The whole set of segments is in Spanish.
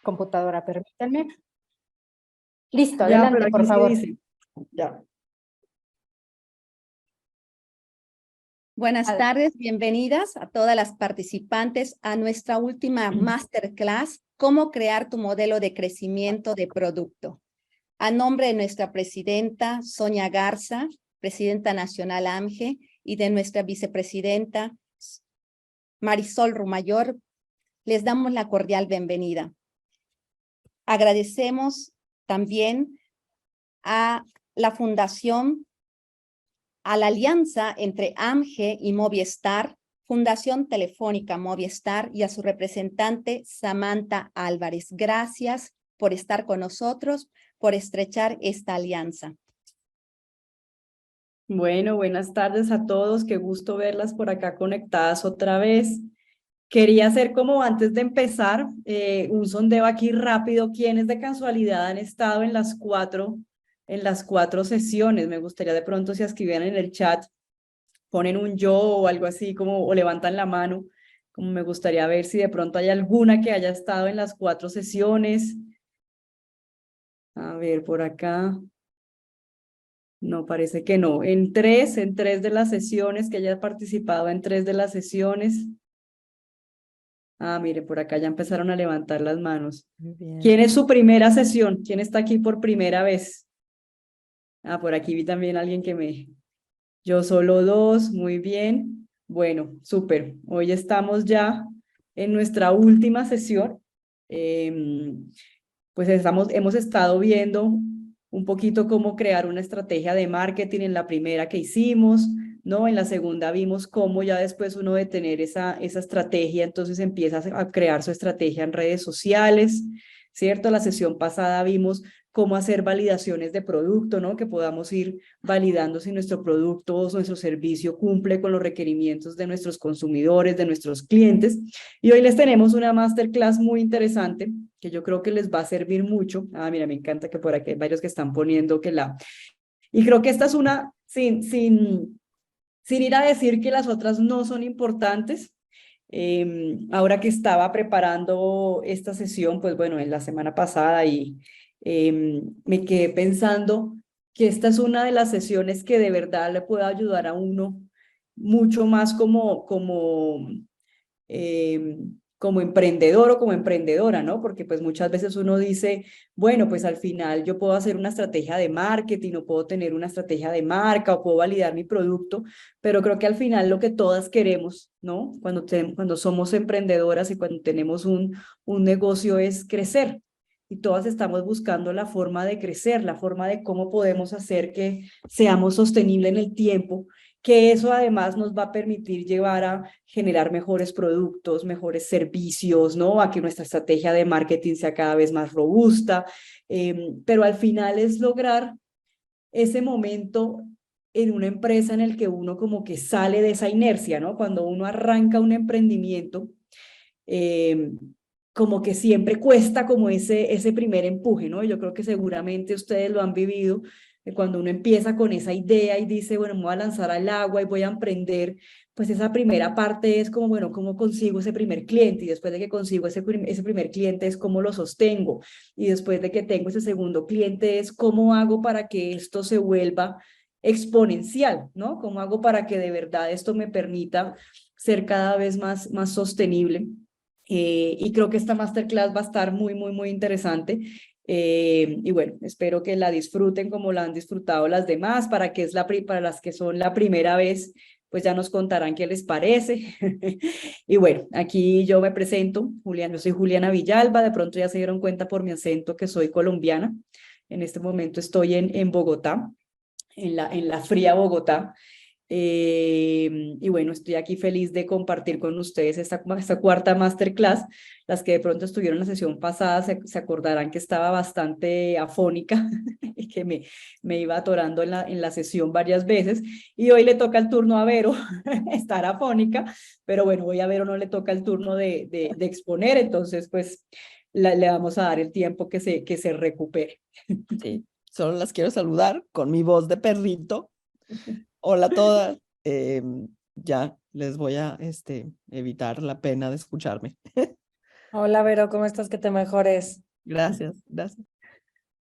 Computadora, permítanme. Listo, Ya, adelante, pero aquí por sí favor. dice. Ya. Buenas tardes, bienvenidas a todas las participantes a nuestra última masterclass, Cómo crear tu modelo de crecimiento de producto. A nombre de nuestra presidenta, Sonia Garza, presidenta nacional AMGE, y de nuestra vicepresidenta, Marisol Rumayor, les damos la cordial bienvenida. Agradecemos también a la Fundación, a la alianza entre AMGE y Movistar, Fundación Telefónica Movistar, y a su representante Samantha Álvarez. Gracias por estar con nosotros, por estrechar esta alianza. Bueno, buenas tardes a todos, qué gusto verlas por acá conectadas otra vez. Quería hacer como antes de empezar un sondeo aquí rápido, ¿quiénes de casualidad han estado en las cuatro sesiones? Me gustaría de pronto si escribieran en el chat, ponen un yo o algo así, como, o levantan la mano, como me gustaría ver si de pronto hay alguna que haya estado en las 4 sesiones. A ver, por acá. No, parece que no. En tres de las sesiones, que haya participado en 3 de las sesiones. Ah, mire, por acá ya empezaron a levantar las manos. Muy bien. ¿Quién es su primera sesión? ¿Quién está aquí por primera vez? Ah, por aquí vi también a alguien que me... Yo solo 2, muy bien. Bueno, súper. Hoy estamos ya en nuestra última sesión. Pues hemos estado viendo un poquito cómo crear una estrategia de marketing en la primera que hicimos, ¿no? En la segunda vimos cómo ya después uno de tener esa estrategia, entonces empieza a crear su estrategia en redes sociales, ¿cierto? La sesión pasada vimos cómo hacer validaciones de producto, ¿no? Que podamos ir validando si nuestro producto o nuestro servicio cumple con los requerimientos de nuestros consumidores, de nuestros clientes. Y hoy les tenemos una masterclass muy interesante que yo creo que les va a servir mucho. Ah, mira, me encanta que por aquí hay varios que están poniendo que la... Y creo que esta es una, sin ir a decir que las otras no son importantes. Ahora que estaba preparando esta sesión, pues bueno, en la semana pasada y me quedé pensando que esta es una de las sesiones que de verdad le puede ayudar a uno mucho más como emprendedor o como emprendedora, ¿no? Porque pues muchas veces uno dice, bueno, pues al final yo puedo hacer una estrategia de marketing o puedo tener una estrategia de marca o puedo validar mi producto, pero creo que al final lo que todas queremos, ¿no? Cuando somos emprendedoras y cuando tenemos un negocio es crecer. Y todas estamos buscando la forma de crecer, la forma de cómo podemos hacer que seamos sostenibles en el tiempo, que eso además nos va a permitir llevar a generar mejores productos, mejores servicios, ¿no? A que nuestra estrategia de marketing sea cada vez más robusta, pero al final es lograr ese momento en una empresa en el que uno como que sale de esa inercia, ¿no? Cuando uno arranca un emprendimiento, como que siempre cuesta como ese primer empuje, ¿no? Yo creo que seguramente ustedes lo han vivido, cuando uno empieza con esa idea y dice, bueno, me voy a lanzar al agua y voy a emprender, pues esa primera parte es como, bueno, ¿cómo consigo ese primer cliente? Y después de que consigo ese primer cliente es cómo lo sostengo. Y después de que tengo ese segundo cliente es cómo hago para que esto se vuelva exponencial, ¿no? ¿Cómo hago para que de verdad esto me permita ser cada vez más sostenible? Y creo que esta masterclass va a estar muy interesante. Y bueno, espero que la disfruten como la han disfrutado las demás. Para las que son la primera vez, pues ya nos contarán qué les parece. Y bueno, aquí yo me presento, yo soy Juliana Villalba, de pronto ya se dieron cuenta por mi acento que soy colombiana. En este momento estoy en Bogotá, en la fría Bogotá. Y bueno, estoy aquí feliz de compartir con ustedes esta cuarta masterclass. Las que de pronto estuvieron en la sesión pasada se acordarán que estaba bastante afónica y que me iba atorando en la sesión varias veces. Y hoy le toca el turno a Vero estar afónica, pero bueno, hoy a Vero no le toca el turno de exponer, entonces pues le vamos a dar el tiempo que se recupere. Sí, solo las quiero saludar con mi voz de perrito. Hola a todas. Ya les voy a evitar la pena de escucharme. Hola, Vero, ¿cómo estás? Que te mejores. Gracias, gracias.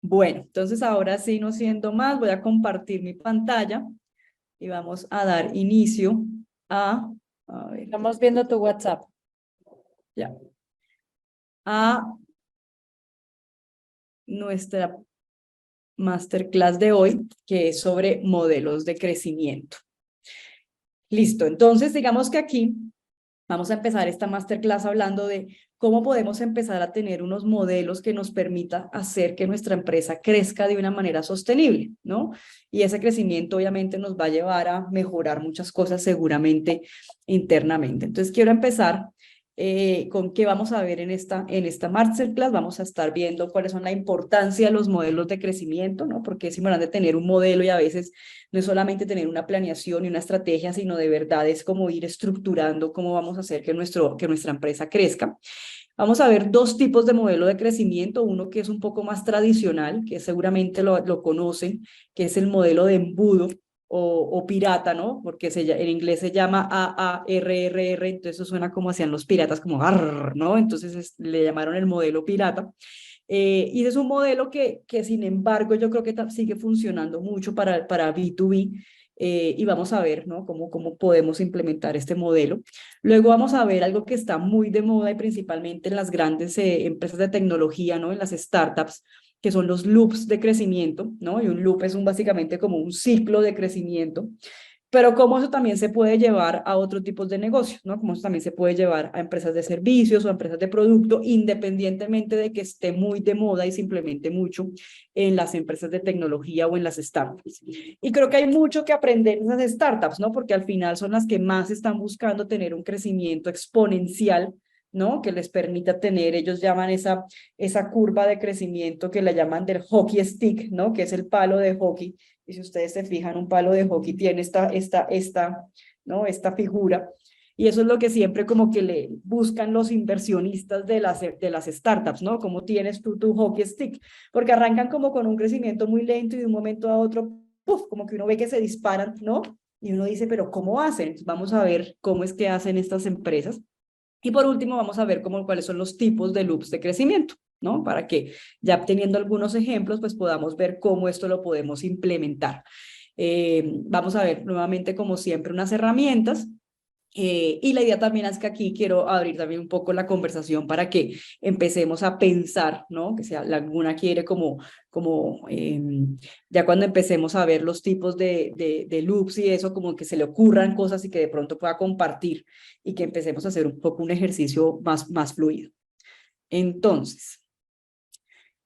Bueno, entonces ahora sí, no siendo más, voy a compartir mi pantalla y vamos a dar inicio a ver, Estamos viendo tu WhatsApp. ya, a nuestra masterclass de hoy, que es sobre modelos de crecimiento. Listo, entonces digamos que aquí vamos a empezar esta masterclass hablando de cómo podemos empezar a tener unos modelos que nos permita hacer que nuestra empresa crezca de una manera sostenible, ¿no? Y ese crecimiento obviamente nos va a llevar a mejorar muchas cosas seguramente internamente. Entonces quiero empezar con qué vamos a ver en esta masterclass. Vamos a estar viendo cuáles son la importancia de los modelos de crecimiento, ¿no? Porque es importante tener un modelo y a veces no es solamente tener una planeación y una estrategia, sino de verdad es como ir estructurando cómo vamos a hacer que nuestra empresa crezca. Vamos a ver dos tipos de modelo de crecimiento, uno que es un poco más tradicional, que seguramente lo conocen, que es el modelo de embudo o pirata, ¿no? Porque en inglés se llama AARRR, entonces eso suena como hacían los piratas, como arr, ¿no? Entonces le llamaron el modelo pirata. Y es un modelo que sin embargo yo creo que sigue funcionando mucho para B2B, y vamos a ver, ¿no? cómo podemos implementar este modelo. Luego vamos a ver algo que está muy de moda y principalmente en las grandes empresas de tecnología, ¿no? En las startups, que son los loops de crecimiento, ¿no? Y un loop es básicamente como un ciclo de crecimiento. Pero cómo eso también se puede llevar a otros tipos de negocios, ¿no? Cómo eso también se puede llevar a empresas de servicios o a empresas de producto, independientemente de que esté muy de moda y se implemente mucho en las empresas de tecnología o en las startups. Y creo que hay mucho que aprender en esas startups, ¿no? Porque al final son las que más están buscando tener un crecimiento exponencial, ¿no? Que les permita tener, ellos llaman esa curva de crecimiento que la llaman del hockey stick, ¿no? Que es el palo de hockey. Y si ustedes se fijan, un palo de hockey tiene ¿no? esta figura. Y eso es lo que siempre como que le buscan los inversionistas de las startups, ¿no? Como tienes tú tu hockey stick, porque arrancan como con un crecimiento muy lento y de un momento a otro, ¡puf!, como que uno ve que se disparan, ¿no? Y uno dice, pero ¿cómo hacen? Entonces vamos a ver cómo es que hacen estas empresas. Y por último, vamos a ver cuáles son los tipos de loops de crecimiento, ¿no? Para que ya teniendo algunos ejemplos, pues podamos ver cómo esto lo podemos implementar. Vamos a ver nuevamente, como siempre, unas herramientas. Y la idea también es que aquí quiero abrir también un poco la conversación para que empecemos a pensar, ¿no? Que si alguna quiere ya cuando empecemos a ver los tipos de loops y eso, como que se le ocurran cosas y que de pronto pueda compartir y que empecemos a hacer un poco un ejercicio más fluido. Entonces,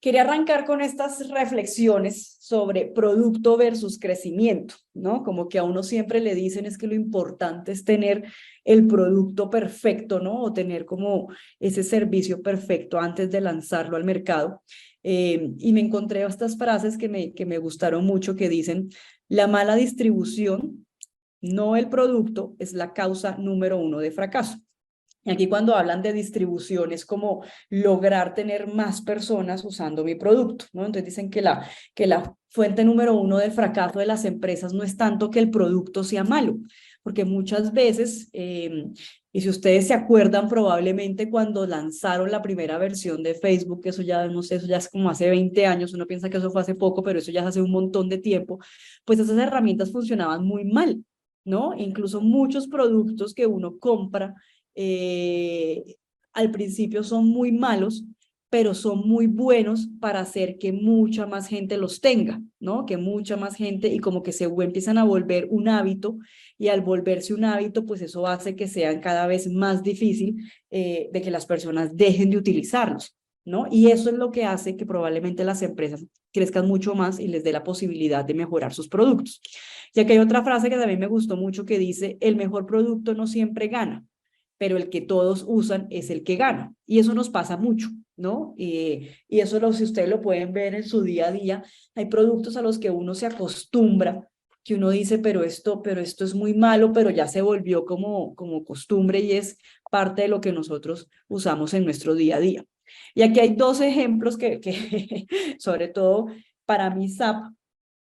quería arrancar con estas reflexiones sobre producto versus crecimiento, ¿no? Como que a uno siempre le dicen es que lo importante es tener el producto perfecto, ¿no? O tener como ese servicio perfecto antes de lanzarlo al mercado. Y me encontré estas frases que me gustaron mucho, que dicen: la mala distribución, no el producto, es la causa número 1 de fracaso. Y aquí cuando hablan de distribución es como lograr tener más personas usando mi producto, ¿no? Entonces dicen que la fuente número 1 del fracaso de las empresas no es tanto que el producto sea malo, porque muchas veces, y si ustedes se acuerdan probablemente cuando lanzaron la primera versión de Facebook, eso ya, no sé, eso ya es como hace 20 años, uno piensa que eso fue hace poco, pero eso ya hace un montón de tiempo, pues esas herramientas funcionaban muy mal, ¿no? Incluso muchos productos que uno compra al principio son muy malos, pero son muy buenos para hacer que mucha más gente los tenga, ¿no? Que mucha más gente, y como que se empiezan a volver un hábito, y al volverse un hábito, pues eso hace que sean cada vez más difícil de que las personas dejen de utilizarlos, ¿no? Y eso es lo que hace que probablemente las empresas crezcan mucho más y les dé la posibilidad de mejorar sus productos. Y aquí hay otra frase que también me gustó mucho que dice: el mejor producto no siempre gana, pero el que todos usan es el que gana. Y eso nos pasa mucho, ¿no? Y eso si ustedes lo pueden ver en su día a día, hay productos a los que uno se acostumbra, que uno dice, pero esto es muy malo, pero ya se volvió como costumbre y es parte de lo que nosotros usamos en nuestro día a día. Y aquí hay dos ejemplos que sobre todo para mí SAP,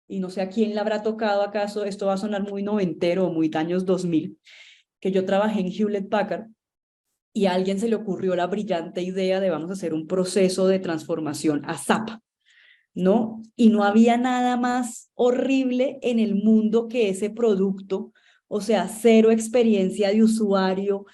y no sé a quién le habrá tocado acaso, esto va a sonar muy noventero o muy de años 2000, que yo trabajé en Hewlett Packard y a alguien se le ocurrió la brillante idea de vamos a hacer un proceso de transformación a SAP, ¿no? Y no había nada más horrible en el mundo que ese producto, o sea, cero experiencia de usuario,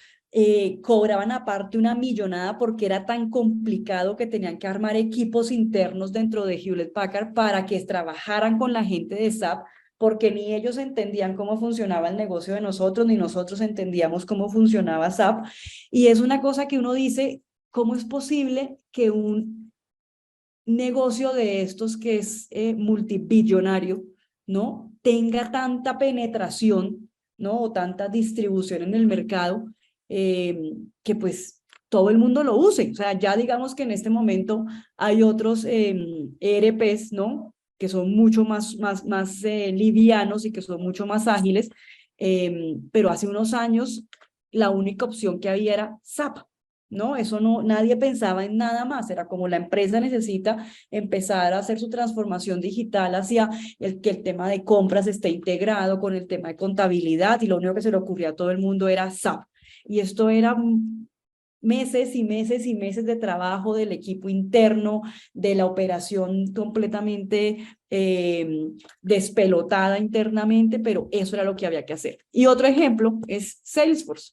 cobraban aparte una millonada porque era tan complicado que tenían que armar equipos internos dentro de Hewlett Packard para que trabajaran con la gente de SAP, porque ni ellos entendían cómo funcionaba el negocio de nosotros, ni nosotros entendíamos cómo funcionaba SAP. Y es una cosa que uno dice, ¿cómo es posible que un negocio de estos que es multibillonario, ¿no? tenga tanta penetración, ¿no? o tanta distribución en el mercado, que pues todo el mundo lo use? O sea, ya digamos que en este momento hay otros ERPs, ¿no? que son mucho más livianos y que son mucho más ágiles, pero hace unos años la única opción que había era SAP. ¿No? Eso no, nadie pensaba en nada más, era como la empresa necesita empezar a hacer su transformación digital hacia que el tema de compras esté integrado con el tema de contabilidad, y lo único que se le ocurría a todo el mundo era SAP. Y esto era meses y meses y meses de trabajo del equipo interno, de la operación completamente despelotada internamente, pero eso era lo que había que hacer. Y otro ejemplo es Salesforce.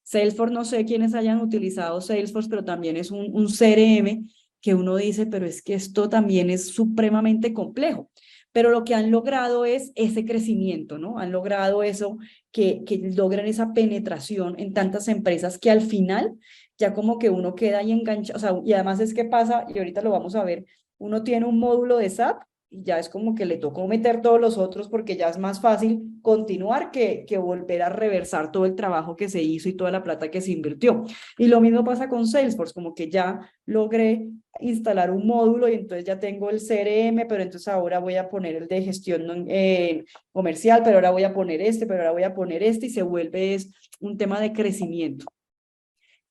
Salesforce, no sé quiénes hayan utilizado Salesforce, pero también es un CRM que uno dice, pero es que esto también es supremamente complejo. Pero lo que han logrado es ese crecimiento, ¿no? Han logrado eso, que logran esa penetración en tantas empresas que al final ya como que uno queda ahí enganchado. O sea, y además es que pasa, y ahorita lo vamos a ver, uno tiene un módulo de SAP y ya es como que le tocó meter todos los otros porque ya es más fácil continuar que volver a reversar todo el trabajo que se hizo y toda la plata que se invirtió. Y lo mismo pasa con Salesforce, como que ya logré instalar un módulo y entonces ya tengo el CRM, pero entonces ahora voy a poner el de gestión comercial, pero ahora voy a poner pero ahora voy a poner y se vuelve un tema de crecimiento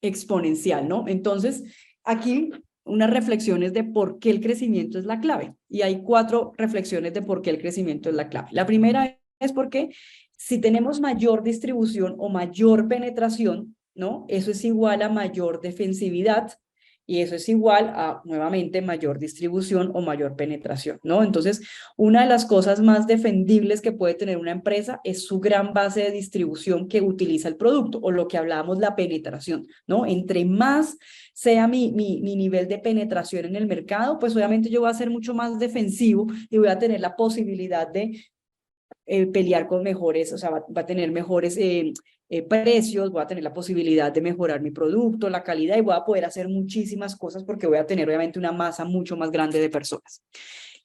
exponencial, ¿no? Entonces, aquí unas reflexiones de por qué el crecimiento es la clave. Y hay 4 reflexiones de por qué el crecimiento es la clave. La primera es porque si tenemos mayor distribución o mayor penetración, ¿no? Eso es igual a mayor defensividad y eso es igual a, nuevamente, mayor distribución o mayor penetración, ¿no? Entonces, una de las cosas más defendibles que puede tener una empresa es su gran base de distribución que utiliza el producto, o lo que hablábamos, la penetración, ¿no? Entre más sea mi nivel de penetración en el mercado, pues obviamente yo voy a ser mucho más defensivo y voy a tener la posibilidad de pelear con mejores, o sea, va a tener mejores precios, voy a tener la posibilidad de mejorar mi producto, la calidad, y voy a poder hacer muchísimas cosas porque voy a tener obviamente una masa mucho más grande de personas.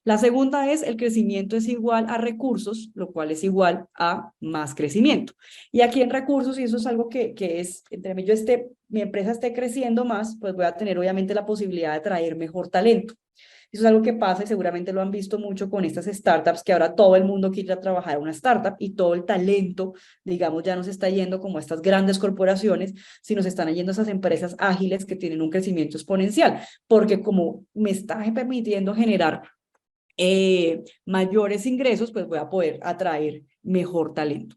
La segunda es el crecimiento es igual a recursos, lo cual es igual a más crecimiento. Y aquí en recursos, y eso es algo que es, entre mi empresa esté creciendo más, pues voy a tener obviamente la posibilidad de traer mejor talento. Eso es algo que pasa y seguramente lo han visto mucho con estas startups, que ahora todo el mundo quiere trabajar en una startup y todo el talento, digamos, ya no se está yendo como a estas grandes corporaciones, sino se están yendo a esas empresas ágiles que tienen un crecimiento exponencial, porque como me está permitiendo generar mayores ingresos, pues voy a poder atraer mejor talento.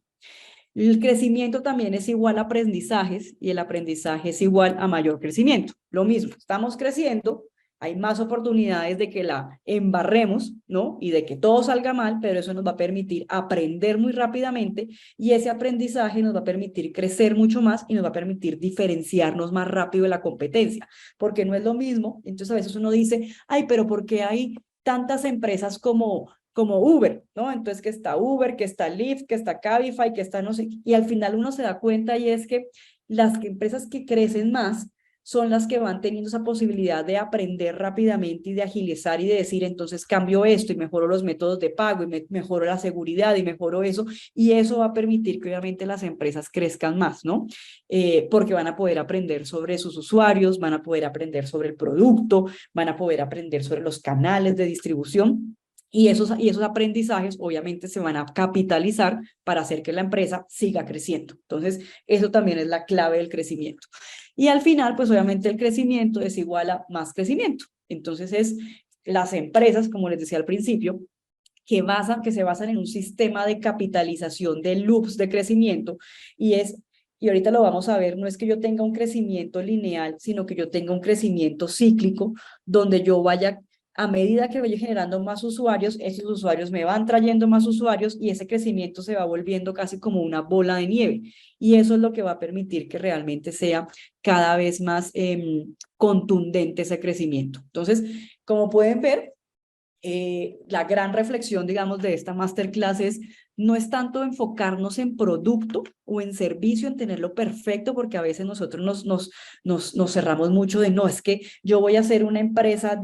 El crecimiento también es igual a aprendizajes y el aprendizaje es igual a mayor crecimiento. Lo mismo, estamos creciendo, hay más oportunidades de que la embarremos, ¿no? Y de que todo salga mal, pero eso nos va a permitir aprender muy rápidamente y ese aprendizaje nos va a permitir crecer mucho más y nos va a permitir diferenciarnos más rápido de la competencia, porque no es lo mismo. Entonces a veces uno dice, ay, pero ¿por qué hay tantas empresas como Uber, ¿no? Entonces que está Uber, que está Lyft, que está Cabify, que está no sé, y al final uno se da cuenta y es que las empresas que crecen más son las que van teniendo esa posibilidad de aprender rápidamente y de agilizar y de decir, entonces cambio esto y mejoro los métodos de pago y mejoro la seguridad y mejoro eso, y eso va a permitir que obviamente las empresas crezcan más, ¿no? Porque van a poder aprender sobre sus usuarios, van a poder aprender sobre el producto, van a poder aprender sobre los canales de distribución. y esos aprendizajes obviamente se van a capitalizar para hacer que la empresa siga creciendo. Entonces, eso también es la clave del crecimiento. Y al final, pues obviamente el crecimiento es igual a más crecimiento. Entonces, las empresas, como les decía al principio, que se basan en un sistema de capitalización de loops de crecimiento, y ahorita lo vamos a ver, no es que yo tenga un crecimiento lineal, sino que yo tenga un crecimiento cíclico, donde yo vaya, a medida que vaya generando más usuarios, esos usuarios me van trayendo más usuarios y ese crecimiento se va volviendo casi como una bola de nieve. Y eso es lo que va a permitir que realmente sea cada vez más contundente ese crecimiento. Entonces, como pueden ver, la gran reflexión, digamos, de esta masterclass no es tanto enfocarnos en producto o en servicio, en tenerlo perfecto, porque a veces nosotros nos cerramos mucho de, no, es que yo voy a hacer una empresa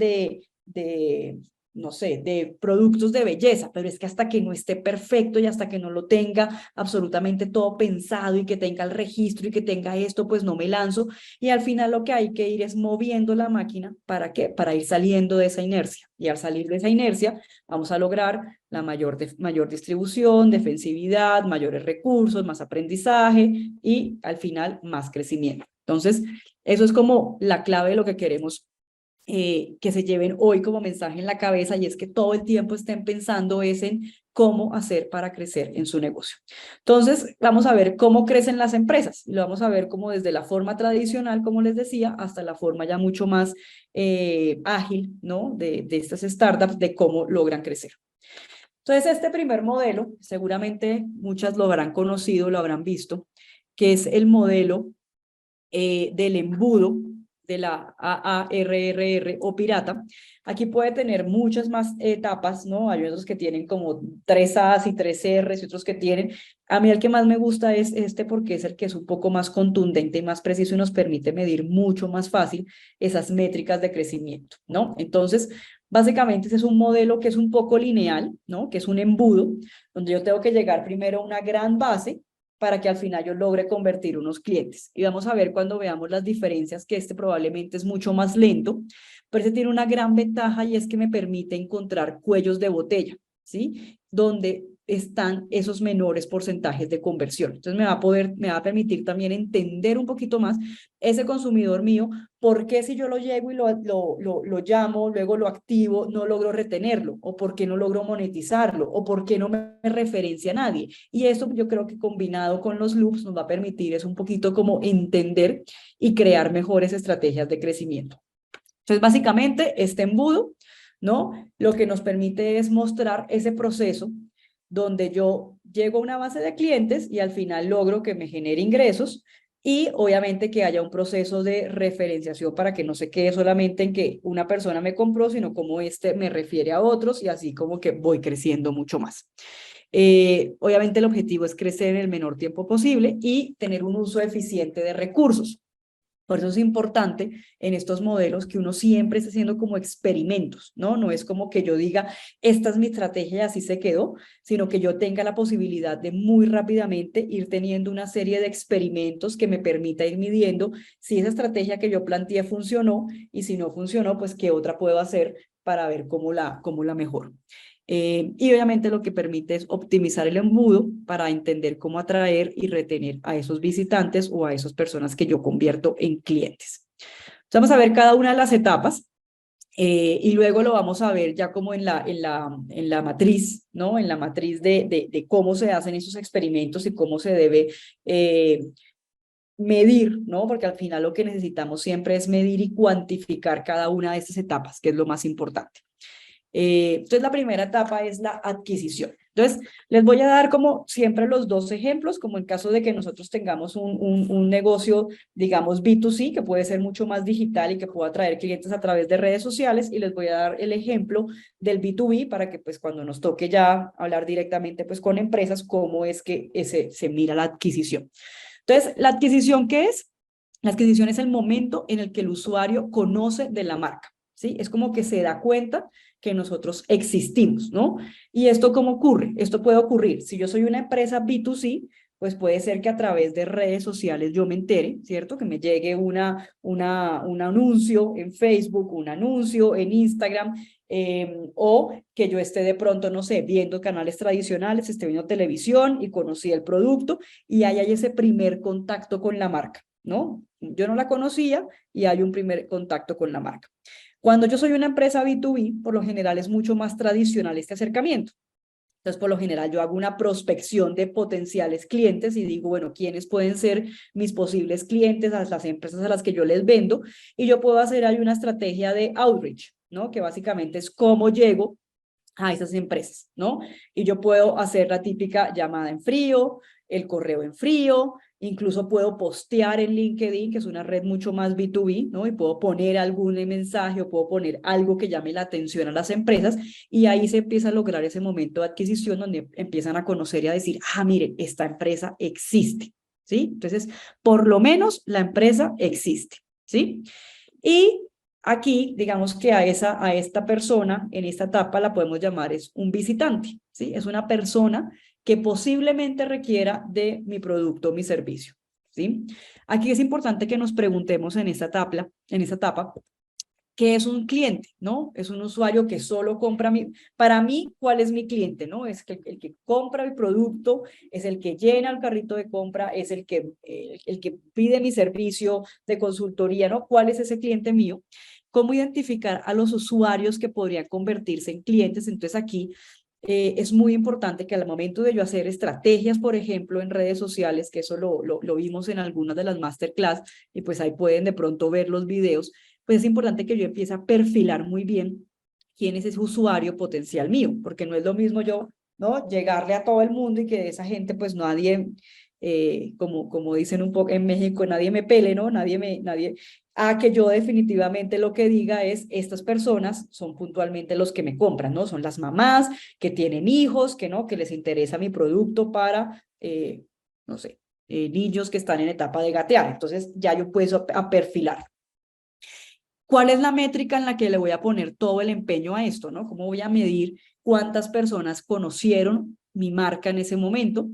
no sé, de productos de belleza, pero es que hasta que no esté perfecto y hasta que no lo tenga absolutamente todo pensado y que tenga el registro y que tenga esto, pues no me lanzo. Y al final lo que hay que ir es moviendo la máquina. ¿Para qué? Para ir saliendo de esa inercia. Y al salir de esa inercia vamos a lograr la mayor distribución, defensividad, mayores recursos, más aprendizaje y al final más crecimiento. Entonces, eso es como la clave de lo que queremos que se lleven hoy como mensaje en la cabeza, y es que todo el tiempo estén pensando en cómo hacer para crecer en su negocio. Entonces, vamos a ver cómo crecen las empresas, y lo vamos a ver como desde la forma tradicional, como les decía, hasta la forma ya mucho más ágil, ¿no? De estas startups, de cómo logran crecer. Entonces, este primer modelo, seguramente muchas lo habrán conocido, lo habrán visto, que es el modelo del embudo, de la AARRR o pirata. Aquí puede tener muchas más etapas, ¿no? Hay otros que tienen como 3 A's y 3 R's y otros que tienen. A mí el que más me gusta es este, porque es el que es un poco más contundente y más preciso y nos permite medir mucho más fácil esas métricas de crecimiento, ¿no? Entonces, básicamente ese es un modelo que es un poco lineal, ¿no? Que es un embudo, donde yo tengo que llegar primero a una gran base para que al final yo logre convertir unos clientes. Y vamos a ver cuando veamos las diferencias que este probablemente es mucho más lento, pero este tiene una gran ventaja, y es que me permite encontrar cuellos de botella, ¿sí? Donde están esos menores porcentajes de conversión. Entonces me va a permitir también entender un poquito más ese consumidor mío, por qué si yo lo llego y lo llamo, luego lo activo, no logro retenerlo, o por qué no logro monetizarlo, o por qué no me referencia a nadie. Y eso yo creo que combinado con los loops nos va a permitir es un poquito como entender y crear mejores estrategias de crecimiento. Entonces, básicamente, este embudo, ¿no? Lo que nos permite es mostrar ese proceso donde yo llego a una base de clientes y al final logro que me genere ingresos, y obviamente que haya un proceso de referenciación para que no se quede solamente en que una persona me compró, sino como este me refiere a otros, y así como que voy creciendo mucho más. Obviamente el objetivo es crecer en el menor tiempo posible y tener un uso eficiente de recursos. Por eso es importante en estos modelos que uno siempre esté haciendo como experimentos, ¿no? No es como que yo diga, esta es mi estrategia y así se quedó, sino que yo tenga la posibilidad de muy rápidamente ir teniendo una serie de experimentos que me permita ir midiendo si esa estrategia que yo planteé funcionó, y si no funcionó, pues qué otra puedo hacer para ver cómo la mejoro. Y obviamente lo que permite es optimizar el embudo para entender cómo atraer y retener a esos visitantes o a esas personas que yo convierto en clientes. Entonces vamos a ver cada una de las etapas y luego lo vamos a ver ya como en la matriz, ¿no? En la matriz de cómo se hacen esos experimentos y cómo se debe medir, ¿no? Porque al final lo que necesitamos siempre es medir y cuantificar cada una de estas etapas, que es lo más importante. Entonces la primera etapa es la adquisición. Entonces les voy a dar como siempre los dos ejemplos, como en caso de que nosotros tengamos un negocio, digamos B2C, que puede ser mucho más digital y que pueda atraer clientes a través de redes sociales, y les voy a dar el ejemplo del B2B para que pues cuando nos toque ya hablar directamente pues con empresas, cómo es que se mira la adquisición. Entonces, ¿la adquisición qué es? La adquisición es el momento en el que el usuario conoce de la marca, ¿sí? Es como que se da cuenta que nosotros existimos, ¿no? ¿Y esto cómo ocurre? Esto puede ocurrir, si yo soy una empresa B2C, pues puede ser que a través de redes sociales yo me entere, ¿cierto? Que me llegue un anuncio en Facebook, un anuncio en Instagram, o que yo esté de pronto, no sé, viendo canales tradicionales, esté viendo televisión y conocí el producto y ahí hay ese primer contacto con la marca, ¿no? Yo no la conocía y hay un primer contacto con la marca. Cuando yo soy una empresa B2B, por lo general es mucho más tradicional este acercamiento. Entonces, por lo general, yo hago una prospección de potenciales clientes y digo, bueno, ¿quiénes pueden ser mis posibles clientes a las empresas a las que yo les vendo? Y yo puedo hacer ahí una estrategia de outreach, ¿no? Que básicamente es cómo llego a esas empresas, ¿no? Y yo puedo hacer la típica llamada en frío, el correo en frío, incluso puedo postear en LinkedIn, que es una red mucho más B2B, ¿no? Y puedo poner algún mensaje o puedo poner algo que llame la atención a las empresas y ahí se empieza a lograr ese momento de adquisición donde empiezan a conocer y a decir, ah, mire, esta empresa existe, ¿sí? Entonces, por lo menos la empresa existe, ¿sí? Y aquí, digamos que a esta persona, en esta etapa la podemos llamar es un visitante, ¿sí? Es una persona que posiblemente requiera de mi producto o mi servicio, ¿sí? Aquí es importante que nos preguntemos en esta etapa, ¿qué es un cliente? ¿No? Es un usuario que solo compra para mí, ¿cuál es mi cliente? ¿No? Es el que compra el producto, es el que llena el carrito de compra, es el que pide mi servicio de consultoría, ¿no? ¿Cuál es ese cliente mío? ¿Cómo identificar a los usuarios que podrían convertirse en clientes? Entonces aquí es muy importante que al momento de yo hacer estrategias, por ejemplo, en redes sociales, que eso lo vimos en algunas de las masterclass, y pues ahí pueden de pronto ver los videos, pues es importante que yo empiece a perfilar muy bien quién es ese usuario potencial mío, porque no es lo mismo yo, ¿no? Llegarle a todo el mundo y que de esa gente, pues nadie, como dicen un poco en México, nadie me pele, ¿no? A que yo definitivamente lo que diga es, estas personas son puntualmente los que me compran, ¿no? Son las mamás que tienen hijos, que no, que les interesa mi producto para, no sé, niños que están en etapa de gatear. Entonces ya yo puedo a perfilar. ¿Cuál es la métrica en la que le voy a poner todo el empeño a esto, ¿no? ¿Cómo voy a medir cuántas personas conocieron mi marca en ese momento?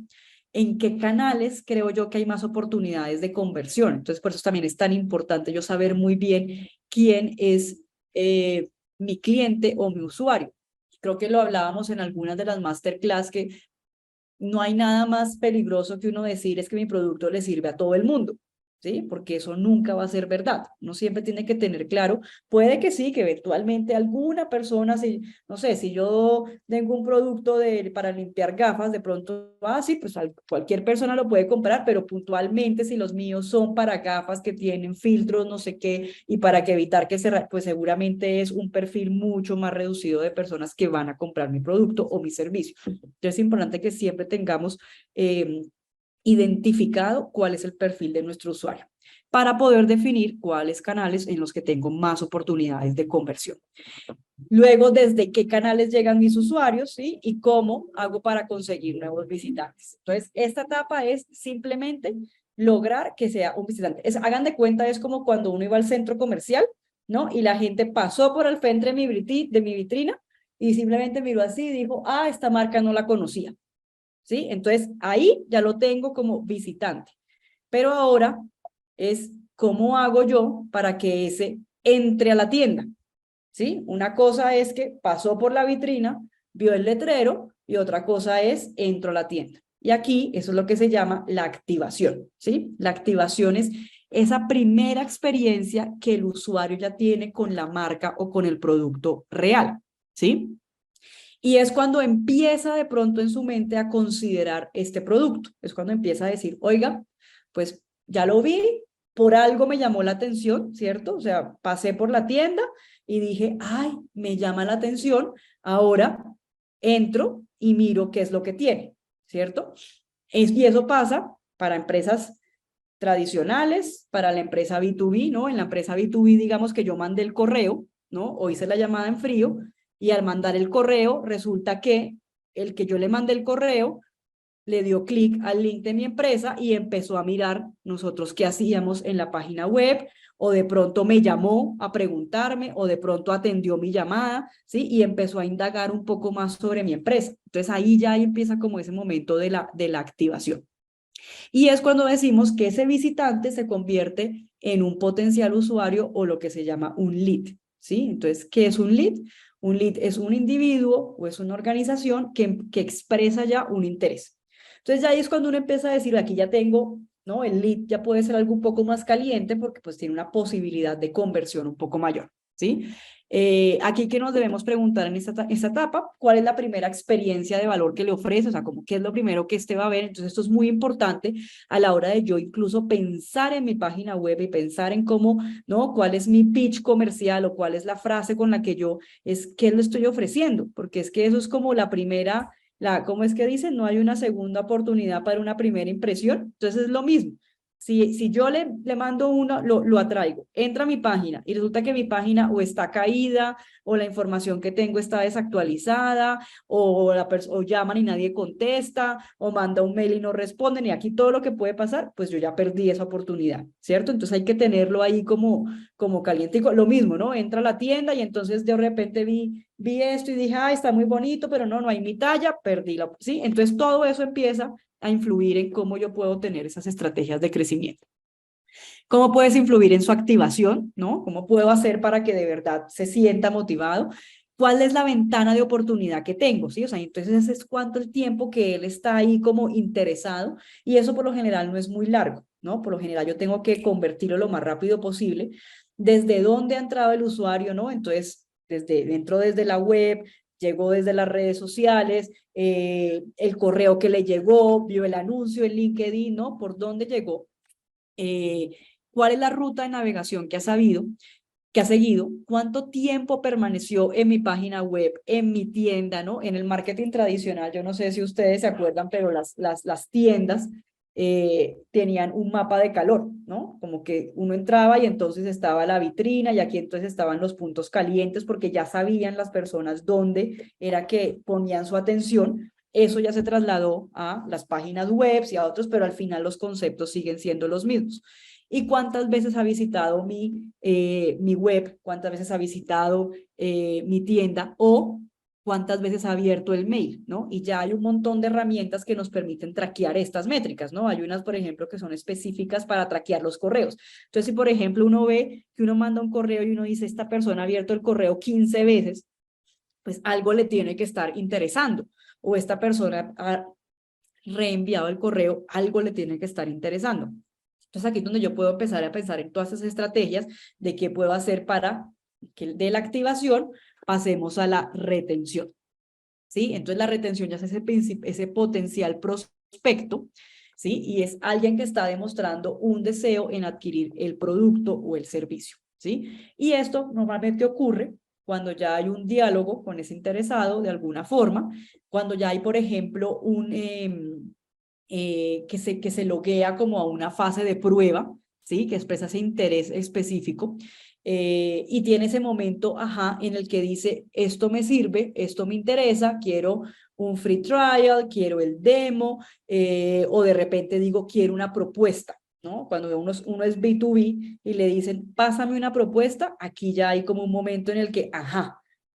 ¿En qué canales creo yo que hay más oportunidades de conversión? Entonces, por eso también es tan importante yo saber muy bien quién es mi cliente o mi usuario. Creo que lo hablábamos en algunas de las masterclass que no hay nada más peligroso que uno decir es que mi producto le sirve a todo el mundo, ¿sí? Porque eso nunca va a ser verdad. Uno siempre tiene que tener claro, puede que sí, que eventualmente alguna persona, si, no sé, si yo tengo un producto para limpiar gafas, de pronto, sí, pues cualquier persona lo puede comprar, pero puntualmente si los míos son para gafas que tienen filtros, no sé qué, y para que evitar que pues seguramente es un perfil mucho más reducido de personas que van a comprar mi producto o mi servicio. Entonces es importante que siempre tengamos identificado cuál es el perfil de nuestro usuario para poder definir cuáles canales en los que tengo más oportunidades de conversión. Luego, desde qué canales llegan mis usuarios, ¿sí? Y cómo hago para conseguir nuevos visitantes. Entonces, esta etapa es simplemente lograr que sea un visitante. Hagan de cuenta, es como cuando uno iba al centro comercial, ¿no? Y la gente pasó por el frente de mi vitrina y simplemente miró así y dijo, ah, esta marca no la conocía. ¿Sí? Entonces, ahí ya lo tengo como visitante. Pero ahora es cómo hago yo para que ese entre a la tienda. ¿Sí? Una cosa es que pasó por la vitrina, vio el letrero y otra cosa es entro a la tienda. Y aquí eso es lo que se llama la activación. ¿Sí? La activación es esa primera experiencia que el usuario ya tiene con la marca o con el producto real. ¿Sí? Y es cuando empieza de pronto en su mente a considerar este producto. Es cuando empieza a decir, oiga, pues ya lo vi, por algo me llamó la atención, ¿cierto? O sea, pasé por la tienda y dije, ay, me llama la atención, ahora entro y miro qué es lo que tiene, ¿cierto? Y eso pasa para empresas tradicionales, para la empresa B2B, ¿no? En la empresa B2B, digamos que yo mandé el correo, ¿no? O hice la llamada en frío, y al mandar el correo, resulta que el que yo le mandé el correo le dio clic al link de mi empresa y empezó a mirar nosotros qué hacíamos en la página web, o de pronto me llamó a preguntarme, o de pronto atendió mi llamada, ¿sí? Y empezó a indagar un poco más sobre mi empresa. Entonces ahí ya empieza como ese momento de la activación. Y es cuando decimos que ese visitante se convierte en un potencial usuario o lo que se llama un lead, ¿sí? Entonces, ¿qué es un lead? Un lead es un individuo o es una organización que expresa ya un interés. Entonces ya ahí es cuando uno empieza a decir, aquí ya tengo, ¿no? El lead ya puede ser algo un poco más caliente porque pues tiene una posibilidad de conversión un poco mayor, ¿sí? Aquí que nos debemos preguntar en esta etapa, ¿cuál es la primera experiencia de valor que le ofrece? O sea, como qué es lo primero que este va a ver. Entonces esto es muy importante a la hora de yo incluso pensar en mi página web y pensar en cómo, ¿no? ¿Cuál es mi pitch comercial o cuál es la frase con la que yo, qué le estoy ofreciendo? Porque es que eso es como la primera, ¿cómo es que dicen? No hay una segunda oportunidad para una primera impresión. Entonces es lo mismo. Si yo le mando uno, lo atraigo, entra a mi página y resulta que mi página o está caída o la información que tengo está desactualizada o llaman y nadie contesta o manda un mail y no responden y aquí todo lo que puede pasar, pues yo ya perdí esa oportunidad, ¿cierto? Entonces hay que tenerlo ahí como calientico. Lo mismo, ¿no? Entra a la tienda y entonces de repente vi esto y dije, está muy bonito, pero no hay mi talla, perdí ¿sí? Entonces todo eso empieza a influir en cómo yo puedo tener esas estrategias de crecimiento. ¿Cómo puedes influir en su activación? ¿No? ¿Cómo puedo hacer para que de verdad se sienta motivado? ¿Cuál es la ventana de oportunidad que tengo? ¿Sí? O sea, entonces es cuánto el tiempo que él está ahí como interesado y eso por lo general no es muy largo, ¿no? Por lo general yo tengo que convertirlo lo más rápido posible. ¿Desde dónde ha entrado el usuario? ¿No? Entonces, entró desde la web, llegó desde las redes sociales, el correo que le llegó, vio el anuncio en LinkedIn, ¿no? ¿Por dónde llegó? ¿Cuál es la ruta de navegación que ha seguido? ¿Cuánto tiempo permaneció en mi página web, en mi tienda, ¿no? En el marketing tradicional, yo no sé si ustedes se acuerdan, pero las tiendas tenían un mapa de calor, ¿no? Como que uno entraba y entonces estaba la vitrina y aquí entonces estaban los puntos calientes porque ya sabían las personas dónde era que ponían su atención. Eso ya se trasladó a las páginas web y a otros, pero al final los conceptos siguen siendo los mismos. ¿Y cuántas veces ha visitado mi web? ¿Cuántas veces ha visitado mi tienda? ¿O cuántas veces ha abierto el mail? ¿No? Y ya hay un montón de herramientas que nos permiten traquear estas métricas, ¿no? Hay unas, por ejemplo, que son específicas para traquear los correos. Entonces, si por ejemplo uno ve que uno manda un correo y uno dice, esta persona ha abierto el correo 15 veces, pues algo le tiene que estar interesando. O esta persona ha reenviado el correo, algo le tiene que estar interesando. Entonces aquí es donde yo puedo empezar a pensar en todas esas estrategias de qué puedo hacer para que de la activación pasemos a la retención. ¿Sí? Entonces la retención ya es ese potencial prospecto, ¿sí? Y es alguien que está demostrando un deseo en adquirir el producto o el servicio, ¿sí? Y esto normalmente ocurre cuando ya hay un diálogo con ese interesado de alguna forma, cuando ya hay, por ejemplo, que se loguea como a una fase de prueba, ¿sí? Que expresa ese interés específico, y tiene ese momento, en el que dice, esto me sirve, esto me interesa, quiero un free trial, quiero el demo, o de repente digo, quiero una propuesta, ¿no? Cuando uno es B2B y le dicen, pásame una propuesta, aquí ya hay como un momento en el que,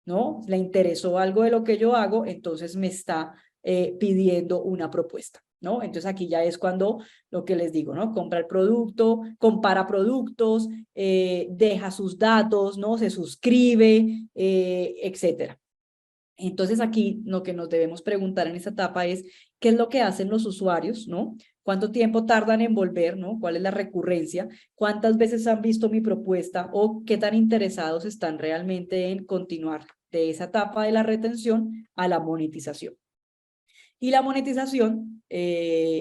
¿no? Le interesó algo de lo que yo hago, entonces me está pidiendo una propuesta, ¿no? Entonces aquí ya es cuando lo que les digo, ¿no? Compra el producto, compara productos, deja sus datos, ¿no? Se suscribe, etcétera. Entonces aquí lo que nos debemos preguntar en esta etapa es, ¿qué es lo que hacen los usuarios, ¿no? ¿Cuánto tiempo tardan en volver, ¿no? ¿Cuál es la recurrencia? ¿Cuántas veces han visto mi propuesta o qué tan interesados están realmente en continuar de esa etapa de la retención a la monetización? Y la monetización,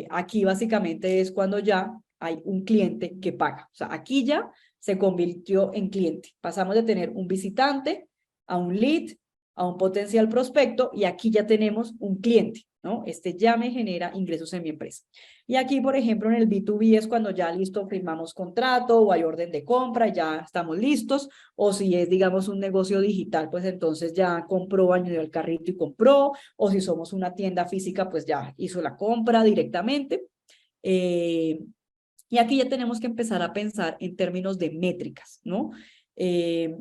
aquí básicamente es cuando ya hay un cliente que paga. O sea, aquí ya se convirtió en cliente. Pasamos de tener un visitante a un lead, a un potencial prospecto, y aquí ya tenemos un cliente, ¿no? Este ya me genera ingresos en mi empresa. Y aquí, por ejemplo, en el B2B es cuando ya listo, firmamos contrato o hay orden de compra, ya estamos listos. O si es, digamos, un negocio digital, pues entonces ya compró, añadió el carrito y compró. O si somos una tienda física, pues ya hizo la compra directamente. Y aquí ya tenemos que empezar a pensar en términos de métricas, ¿no?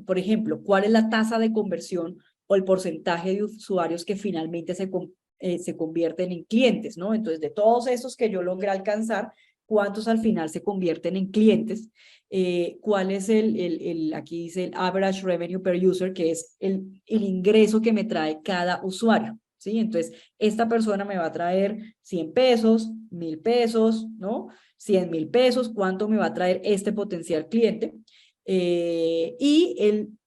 Por ejemplo, ¿cuál es la tasa de conversión o el porcentaje de usuarios que finalmente se convierten en clientes, ¿no? Entonces, de todos esos que yo logré alcanzar, cuántos al final se convierten en clientes, cuál es aquí dice el average revenue per user, que es el ingreso que me trae cada usuario, ¿sí? Entonces, esta persona me va a traer 100 pesos, 1000 pesos, ¿no? 100.000 pesos, ¿cuánto me va a traer este potencial cliente? Y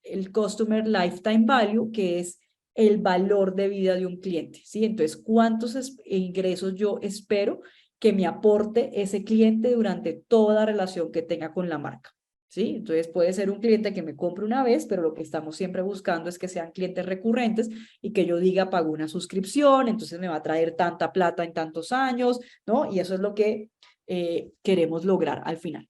el Customer Lifetime Value, que es el valor de vida de un cliente, ¿sí? Entonces, ¿cuántos ingresos yo espero que me aporte ese cliente durante toda relación que tenga con la marca? ¿Sí? Entonces, puede ser un cliente que me compre una vez, pero lo que estamos siempre buscando es que sean clientes recurrentes y que yo diga, pago una suscripción, entonces me va a traer tanta plata en tantos años, ¿no? Y eso es lo que queremos lograr al final.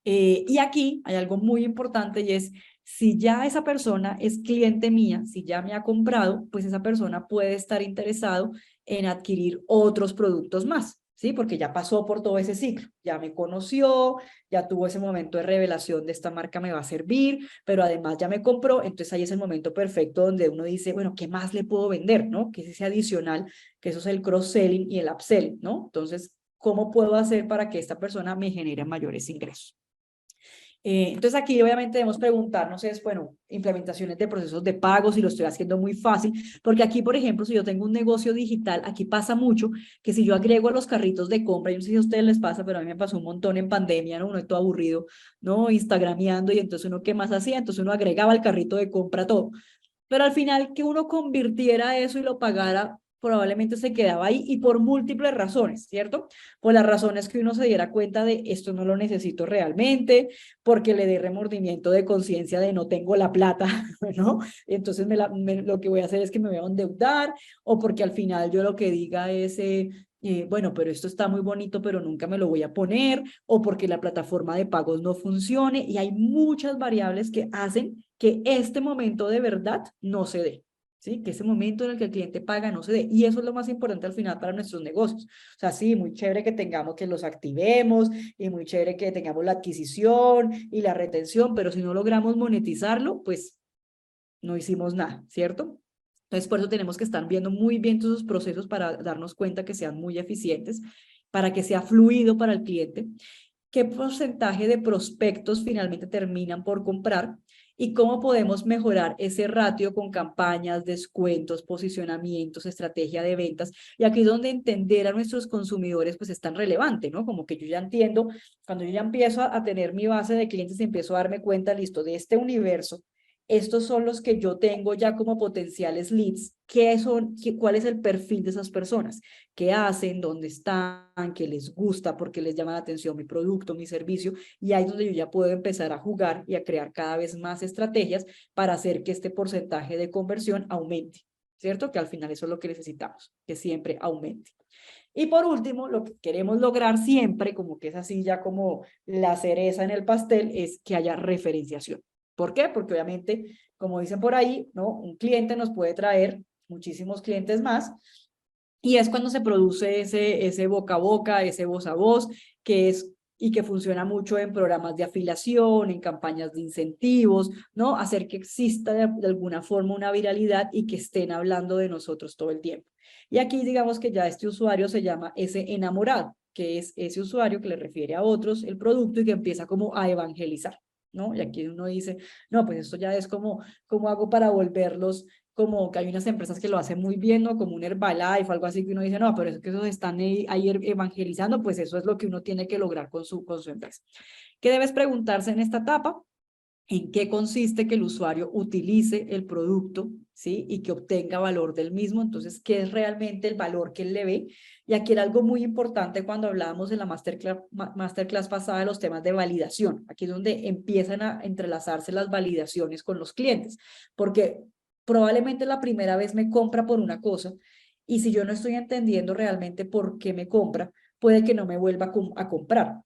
Y aquí hay algo muy importante y es, si ya esa persona es cliente mía, si ya me ha comprado, pues esa persona puede estar interesado en adquirir otros productos más, ¿sí? Porque ya pasó por todo ese ciclo, ya me conoció, ya tuvo ese momento de revelación de esta marca me va a servir, pero además ya me compró, entonces ahí es el momento perfecto donde uno dice, bueno, ¿qué más le puedo vender, no? Que es ese adicional, que eso es el cross-selling y el upselling, ¿no? Entonces, ¿cómo puedo hacer para que esta persona me genere mayores ingresos? Entonces aquí obviamente debemos preguntarnos es, bueno, implementaciones de procesos de pago, si lo estoy haciendo muy fácil, porque aquí, por ejemplo, si yo tengo un negocio digital, aquí pasa mucho que si yo agrego a los carritos de compra, yo no sé si a ustedes les pasa, pero a mí me pasó un montón en pandemia, ¿no? Uno es todo aburrido, ¿no? Instagrameando y entonces uno, ¿qué más hacía? Entonces uno agregaba al carrito de compra todo. Pero al final que uno convirtiera eso y lo pagara, probablemente se quedaba ahí y por múltiples razones, ¿cierto? Por las razones que uno se diera cuenta de esto no lo necesito realmente, porque le dé remordimiento de conciencia de no tengo la plata, ¿no? Entonces lo que voy a hacer es que me voy a endeudar, o porque al final yo lo que diga es, bueno, pero esto está muy bonito, pero nunca me lo voy a poner, o porque la plataforma de pagos no funcione, y hay muchas variables que hacen que este momento de verdad no se dé, ¿sí? Que ese momento en el que el cliente paga no se dé, y eso es lo más importante al final para nuestros negocios. O sea, sí, muy chévere que tengamos, que los activemos, y muy chévere que tengamos la adquisición y la retención, pero si no logramos monetizarlo, pues no hicimos nada, ¿cierto? Entonces, por eso tenemos que estar viendo muy bien todos esos procesos para darnos cuenta que sean muy eficientes, para que sea fluido para el cliente, qué porcentaje de prospectos finalmente terminan por comprar y cómo podemos mejorar ese ratio con campañas, descuentos, posicionamientos, estrategia de ventas. Y aquí es donde entender a nuestros consumidores pues es tan relevante, ¿no? Como que yo ya entiendo, cuando yo ya empiezo a tener mi base de clientes, empiezo a darme cuenta, listo, de este universo, estos son los que yo tengo ya como potenciales leads. ¿Cuál es el perfil de esas personas? ¿Qué hacen? ¿Dónde están? ¿Qué les gusta? ¿Por qué les llama la atención mi producto, mi servicio? Y ahí es donde yo ya puedo empezar a jugar y a crear cada vez más estrategias para hacer que este porcentaje de conversión aumente, ¿cierto? Que al final eso es lo que necesitamos, que siempre aumente. Y por último, lo que queremos lograr siempre, como que es así ya como la cereza en el pastel, es que haya referenciación. ¿Por qué? Porque obviamente, como dicen por ahí, ¿no? Un cliente nos puede traer muchísimos clientes más, y es cuando se produce ese boca a boca, ese voz a voz, y que funciona mucho en programas de afiliación, en campañas de incentivos, ¿no? Hacer que exista de alguna forma una viralidad y que estén hablando de nosotros todo el tiempo. Y aquí digamos que ya este usuario se llama ese enamorado, que es ese usuario que le refiere a otros el producto y que empieza como a evangelizar, ¿no? Y aquí uno dice, no, pues esto ya es como, ¿cómo hago para volverlos? Como que hay unas empresas que lo hacen muy bien, ¿no? Como un Herbalife o algo así que uno dice, no, pero es que esos están ahí evangelizando, pues eso es lo que uno tiene que lograr con su empresa. ¿Qué debes preguntarse en esta etapa? ¿En qué consiste que el usuario utilice el producto, ¿sí? Y que obtenga valor del mismo? Entonces, ¿qué es realmente el valor que él le ve? Y aquí era algo muy importante cuando hablábamos en la masterclass pasada de los temas de validación. Aquí es donde empiezan a entrelazarse las validaciones con los clientes, porque probablemente la primera vez me compra por una cosa, y si yo no estoy entendiendo realmente por qué me compra, puede que no me vuelva a comprar.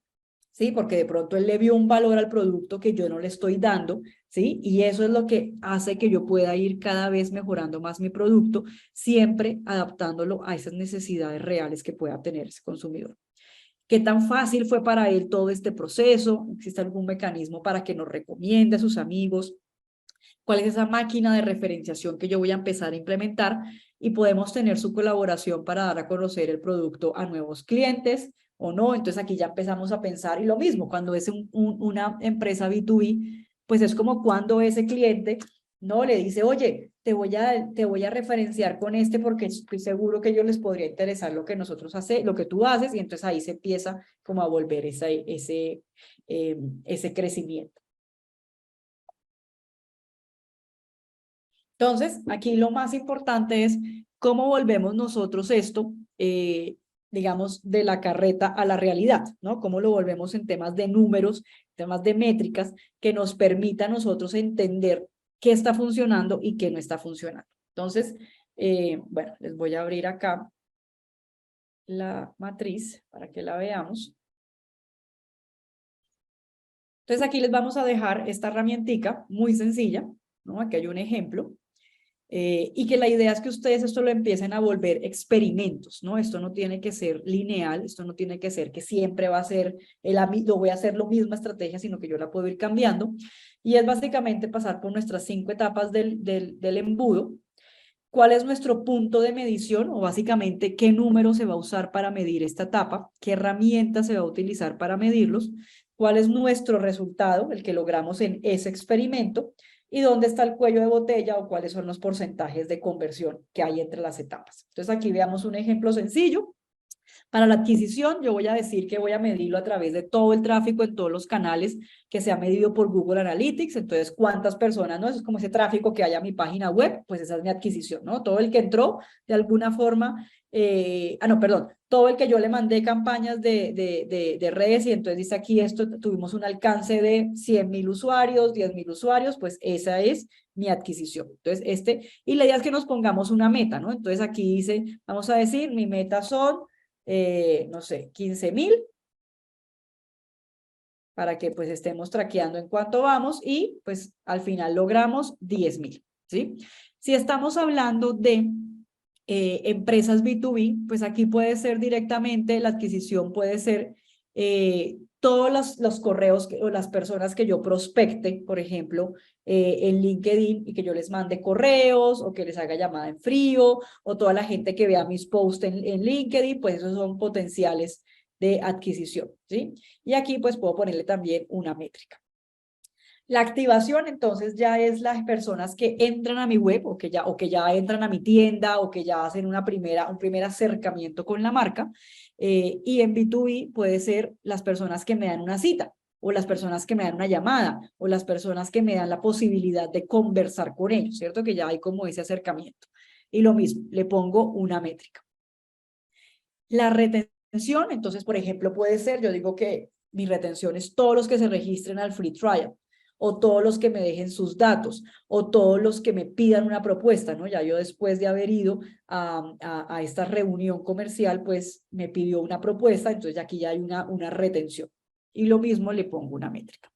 ¿Sí? Porque de pronto él le vio un valor al producto que yo no le estoy dando, ¿sí? Y eso es lo que hace que yo pueda ir cada vez mejorando más mi producto, siempre adaptándolo a esas necesidades reales que pueda tener ese consumidor. ¿Qué tan fácil fue para él todo este proceso? ¿Existe algún mecanismo para que nos recomiende a sus amigos? ¿Cuál es esa máquina de referenciación que yo voy a empezar a implementar? Y podemos tener su colaboración para dar a conocer el producto a nuevos clientes o no. Entonces aquí ya empezamos a pensar, y lo mismo, cuando es una empresa B2B, pues es como cuando ese cliente no le dice, oye, te voy a referenciar con este porque estoy seguro que a ellos les podría interesar lo que nosotros hacemos, lo que tú haces, y entonces ahí se empieza como a volver ese crecimiento. Entonces, aquí lo más importante es cómo volvemos nosotros esto, digamos, de la carreta a la realidad, ¿no? Cómo lo volvemos en temas de números, temas de métricas, que nos permita a nosotros entender qué está funcionando y qué no está funcionando. Entonces, bueno, les voy a abrir acá la matriz para que la veamos. Entonces, aquí les vamos a dejar esta herramientica muy sencilla, ¿no? Aquí hay un ejemplo. Y que la idea es que ustedes esto lo empiecen a volver experimentos, ¿no? Esto no tiene que ser lineal, esto no tiene que ser que siempre va a ser, yo voy a hacer la misma estrategia, sino que yo la puedo ir cambiando. Y es básicamente pasar por nuestras 5 etapas del embudo. ¿Cuál es nuestro punto de medición? O básicamente, ¿qué número se va a usar para medir esta etapa? ¿Qué herramienta se va a utilizar para medirlos? ¿Cuál es nuestro resultado, el que logramos en ese experimento? ¿Y dónde está el cuello de botella o cuáles son los porcentajes de conversión que hay entre las etapas? Entonces aquí veamos un ejemplo sencillo. Para la adquisición, yo voy a decir que voy a medirlo a través de todo el tráfico en todos los canales que se ha medido por Google Analytics. Entonces, ¿cuántas personas, no? Eso es como ese tráfico que hay a mi página web, pues esa es mi adquisición, ¿no? Todo el que entró de alguna forma, todo el que yo le mandé campañas de redes, y entonces dice aquí esto, tuvimos un alcance de 100,000 usuarios, 10,000 usuarios, pues esa es mi adquisición. Entonces, y la idea es que nos pongamos una meta, ¿no? Entonces aquí dice, vamos a decir, mi meta son no sé, 15,000, para que pues estemos traqueando en cuánto vamos, y pues al final logramos 10,000, ¿sí? Si estamos hablando de empresas B2B, pues aquí puede ser directamente, la adquisición puede ser todos los correos o las personas que yo prospecte, por ejemplo, en LinkedIn, y que yo les mande correos o que les haga llamada en frío, o toda la gente que vea mis posts en LinkedIn, pues esos son potenciales de adquisición, ¿sí? Y aquí pues puedo ponerle también una métrica. La activación, entonces, ya es las personas que entran a mi web o que ya entran a mi tienda o que ya hacen un primer acercamiento con la marca. Y en B2B puede ser las personas que me dan una cita, o las personas que me dan una llamada, o las personas que me dan la posibilidad de conversar con ellos, ¿cierto? Que ya hay como ese acercamiento. Y lo mismo, le pongo una métrica. La retención, entonces, por ejemplo, puede ser, yo digo que mi retención es todos los que se registren al free trial, o todos los que me dejen sus datos, o todos los que me pidan una propuesta, ¿no? Ya yo, después de haber ido a esta reunión comercial, pues me pidió una propuesta, entonces aquí ya hay una retención. Y lo mismo, le pongo una métrica.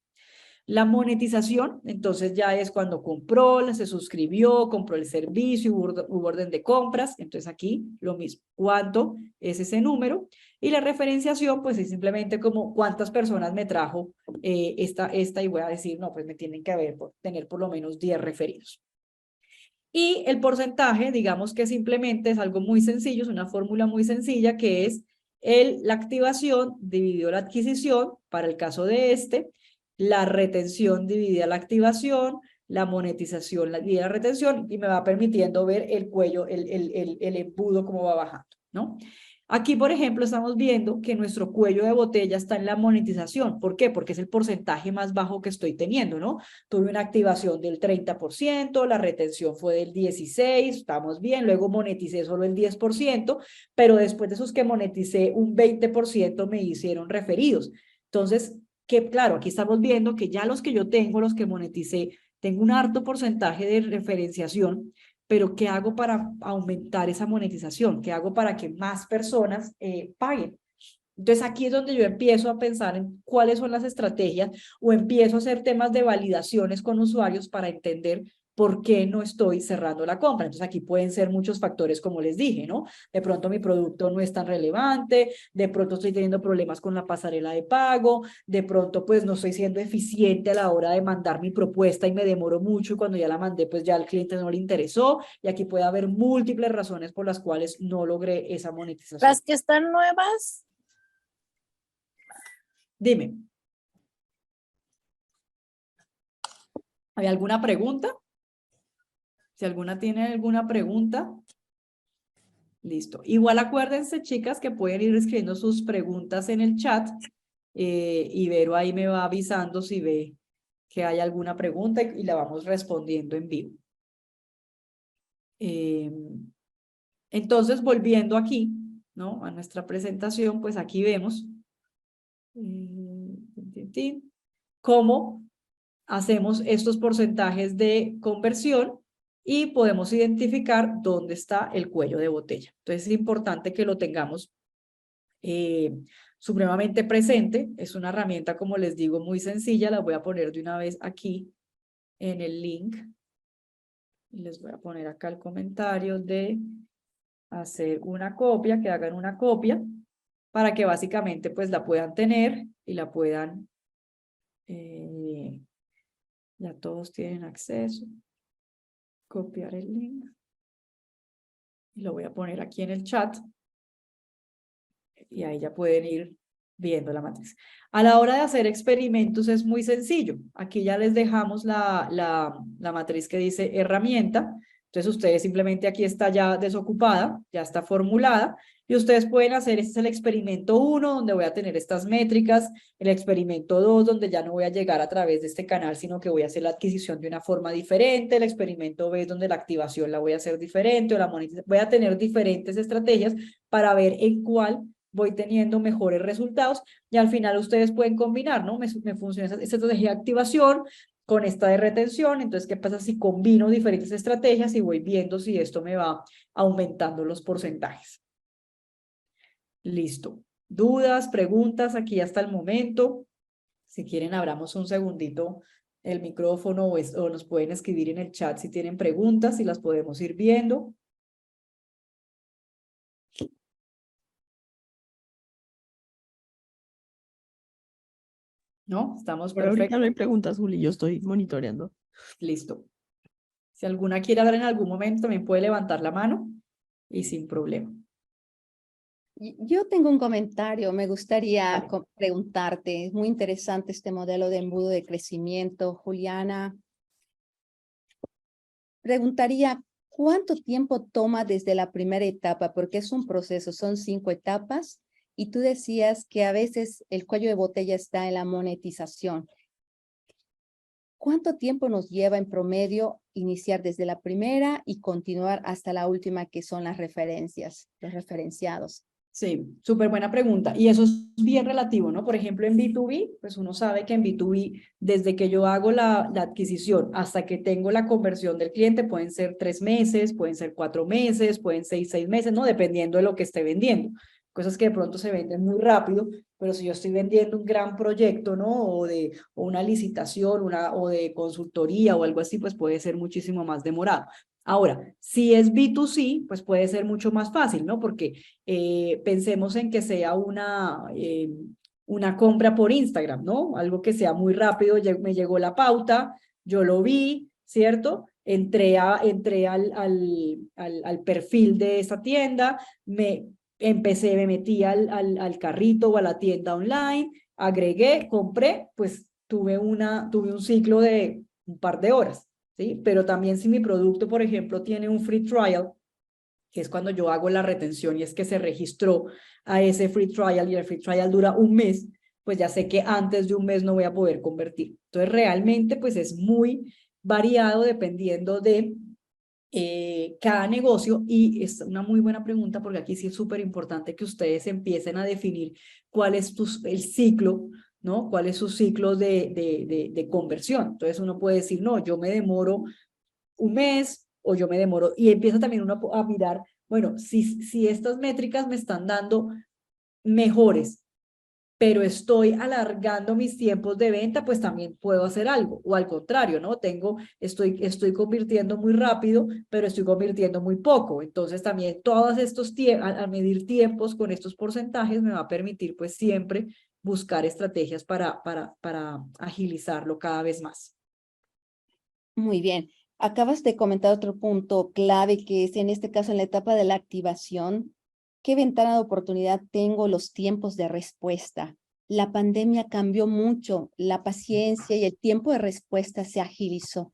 La monetización, entonces ya es cuando compró, se suscribió, compró el servicio, hubo orden de compras. Entonces aquí lo mismo, ¿cuánto es ese número? Y la referenciación, pues es simplemente como cuántas personas me trajo esta, y voy a decir, no, pues me tienen que tener por lo menos 10 referidos. Y el porcentaje, digamos que simplemente es algo muy sencillo, es una fórmula muy sencilla, que es la activación dividido la adquisición, para el caso de la retención dividida la activación, la monetización dividida la retención, y me va permitiendo ver el cuello, el embudo, cómo va bajando, ¿no? Aquí, por ejemplo, estamos viendo que nuestro cuello de botella está en la monetización. ¿Por qué? Porque es el porcentaje más bajo que estoy teniendo, ¿no? Tuve una activación del 30%, la retención fue del 16%, estamos bien, luego moneticé solo el 10%, pero después de esos que moneticé, un 20% me hicieron referidos. Entonces, claro, aquí estamos viendo que ya los que yo tengo, los que moneticé, tengo un alto porcentaje de referenciación, pero ¿qué hago para aumentar esa monetización? ¿Qué hago para que más personas paguen? Entonces aquí es donde yo empiezo a pensar en cuáles son las estrategias, o empiezo a hacer temas de validaciones con usuarios para entender por qué no estoy cerrando la compra. Entonces aquí pueden ser muchos factores, como les dije, ¿no? De pronto mi producto no es tan relevante, de pronto estoy teniendo problemas con la pasarela de pago, de pronto pues no estoy siendo eficiente a la hora de mandar mi propuesta y me demoro mucho, y cuando ya la mandé pues ya al cliente no le interesó, y aquí puede haber múltiples razones por las cuales no logré esa monetización. Las que están nuevas, Dime. ¿Hay alguna pregunta? Si alguna tiene alguna pregunta. Listo. Igual acuérdense, chicas, que pueden ir escribiendo sus preguntas en el chat y Vero ahí me va avisando si ve que hay alguna pregunta y la vamos respondiendo en vivo. Entonces, volviendo aquí, ¿no? A nuestra presentación, pues aquí vemos cómo hacemos estos porcentajes de conversión y podemos identificar dónde está el cuello de botella. Entonces es importante que lo tengamos supremamente presente. Es una herramienta, como les digo, muy sencilla. La voy a poner de una vez aquí en el link. Y les voy a poner acá el comentario de hacer una copia, que hagan una copia, para que básicamente pues la puedan tener y la puedan, ya todos tienen acceso. Copiar el link. Y lo voy a poner aquí en el chat. Y ahí ya pueden ir viendo la matriz. A la hora de hacer experimentos es muy sencillo. Aquí ya les dejamos la matriz que dice herramienta. Entonces ustedes simplemente aquí está ya desocupada, ya está formulada. Y ustedes pueden hacer, este es el experimento 1, donde voy a tener estas métricas. El experimento 2, donde ya no voy a llegar a través de este canal, sino que voy a hacer la adquisición de una forma diferente. El experimento B, donde la activación la voy a hacer diferente, o la monetización. Voy a tener diferentes estrategias para ver en cuál voy teniendo mejores resultados y al final ustedes pueden combinar, ¿no? Me funciona esta estrategia de activación con esta de retención. Entonces, ¿qué pasa si combino diferentes estrategias y voy viendo si esto me va aumentando los porcentajes? Listo. ¿Dudas, preguntas aquí hasta el momento? Si quieren, abramos un segundito el micrófono o nos pueden escribir en el chat si tienen preguntas y las podemos ir viendo. ¿No? Estamos Por ahorita perfectos. no hay preguntas, Juli, yo estoy monitoreando. Listo. Si alguna quiere hablar en algún momento, también puede levantar la mano y sin problema. Yo tengo un comentario, me gustaría Vale. preguntarte, es muy interesante este modelo de embudo de crecimiento, Juliana. Preguntaría, ¿cuánto tiempo toma desde la primera etapa? Porque es un proceso, son 5 etapas y tú decías que a veces el cuello de botella está en la monetización. ¿Cuánto tiempo nos lleva en promedio iniciar desde la primera y continuar hasta la última, que son las referencias, los referenciados? Sí, súper buena pregunta. Y eso es bien relativo, ¿no? Por ejemplo, en B2B, pues uno sabe que en B2B, desde que yo hago la adquisición hasta que tengo la conversión del cliente, pueden ser 3 meses, pueden ser 4 meses, pueden ser 6 meses, ¿no? Dependiendo de lo que esté vendiendo. Cosas que de pronto se venden muy rápido, pero si yo estoy vendiendo un gran proyecto, ¿no? O una licitación, o de consultoría o algo así, pues puede ser muchísimo más demorado. Ahora, si es B2C, pues puede ser mucho más fácil, ¿no? Porque pensemos en que sea una compra por Instagram, ¿no? Algo que sea muy rápido, me llegó la pauta, yo lo vi, ¿cierto? Entré al perfil de esa tienda, me metí al carrito o a la tienda online, agregué, compré, pues tuve un ciclo de un par de horas. ¿Sí? Pero también si mi producto, por ejemplo, tiene un free trial, que es cuando yo hago la retención y es que se registró a ese free trial y el free trial dura un mes, pues ya sé que antes de un mes no voy a poder convertir. Entonces realmente pues es muy variado dependiendo de cada negocio y es una muy buena pregunta porque aquí sí es súper importante que ustedes empiecen a definir cuál es el ciclo, ¿no? ¿Cuál es su ciclo de conversión? Entonces uno puede decir, no, yo me demoro un mes o yo me demoro, y empieza también uno a mirar, bueno, si estas métricas me están dando mejores, pero estoy alargando mis tiempos de venta, pues también puedo hacer algo, o al contrario, ¿no? Estoy convirtiendo muy rápido, pero estoy convirtiendo muy poco, entonces también todos estos al medir tiempos con estos porcentajes me va a permitir pues siempre buscar estrategias para agilizarlo cada vez más. Muy bien. Acabas de comentar otro punto clave, que es en este caso en la etapa de la activación. ¿Qué ventana de oportunidad tengo los tiempos de respuesta? La pandemia cambió mucho, la paciencia y el tiempo de respuesta se agilizó.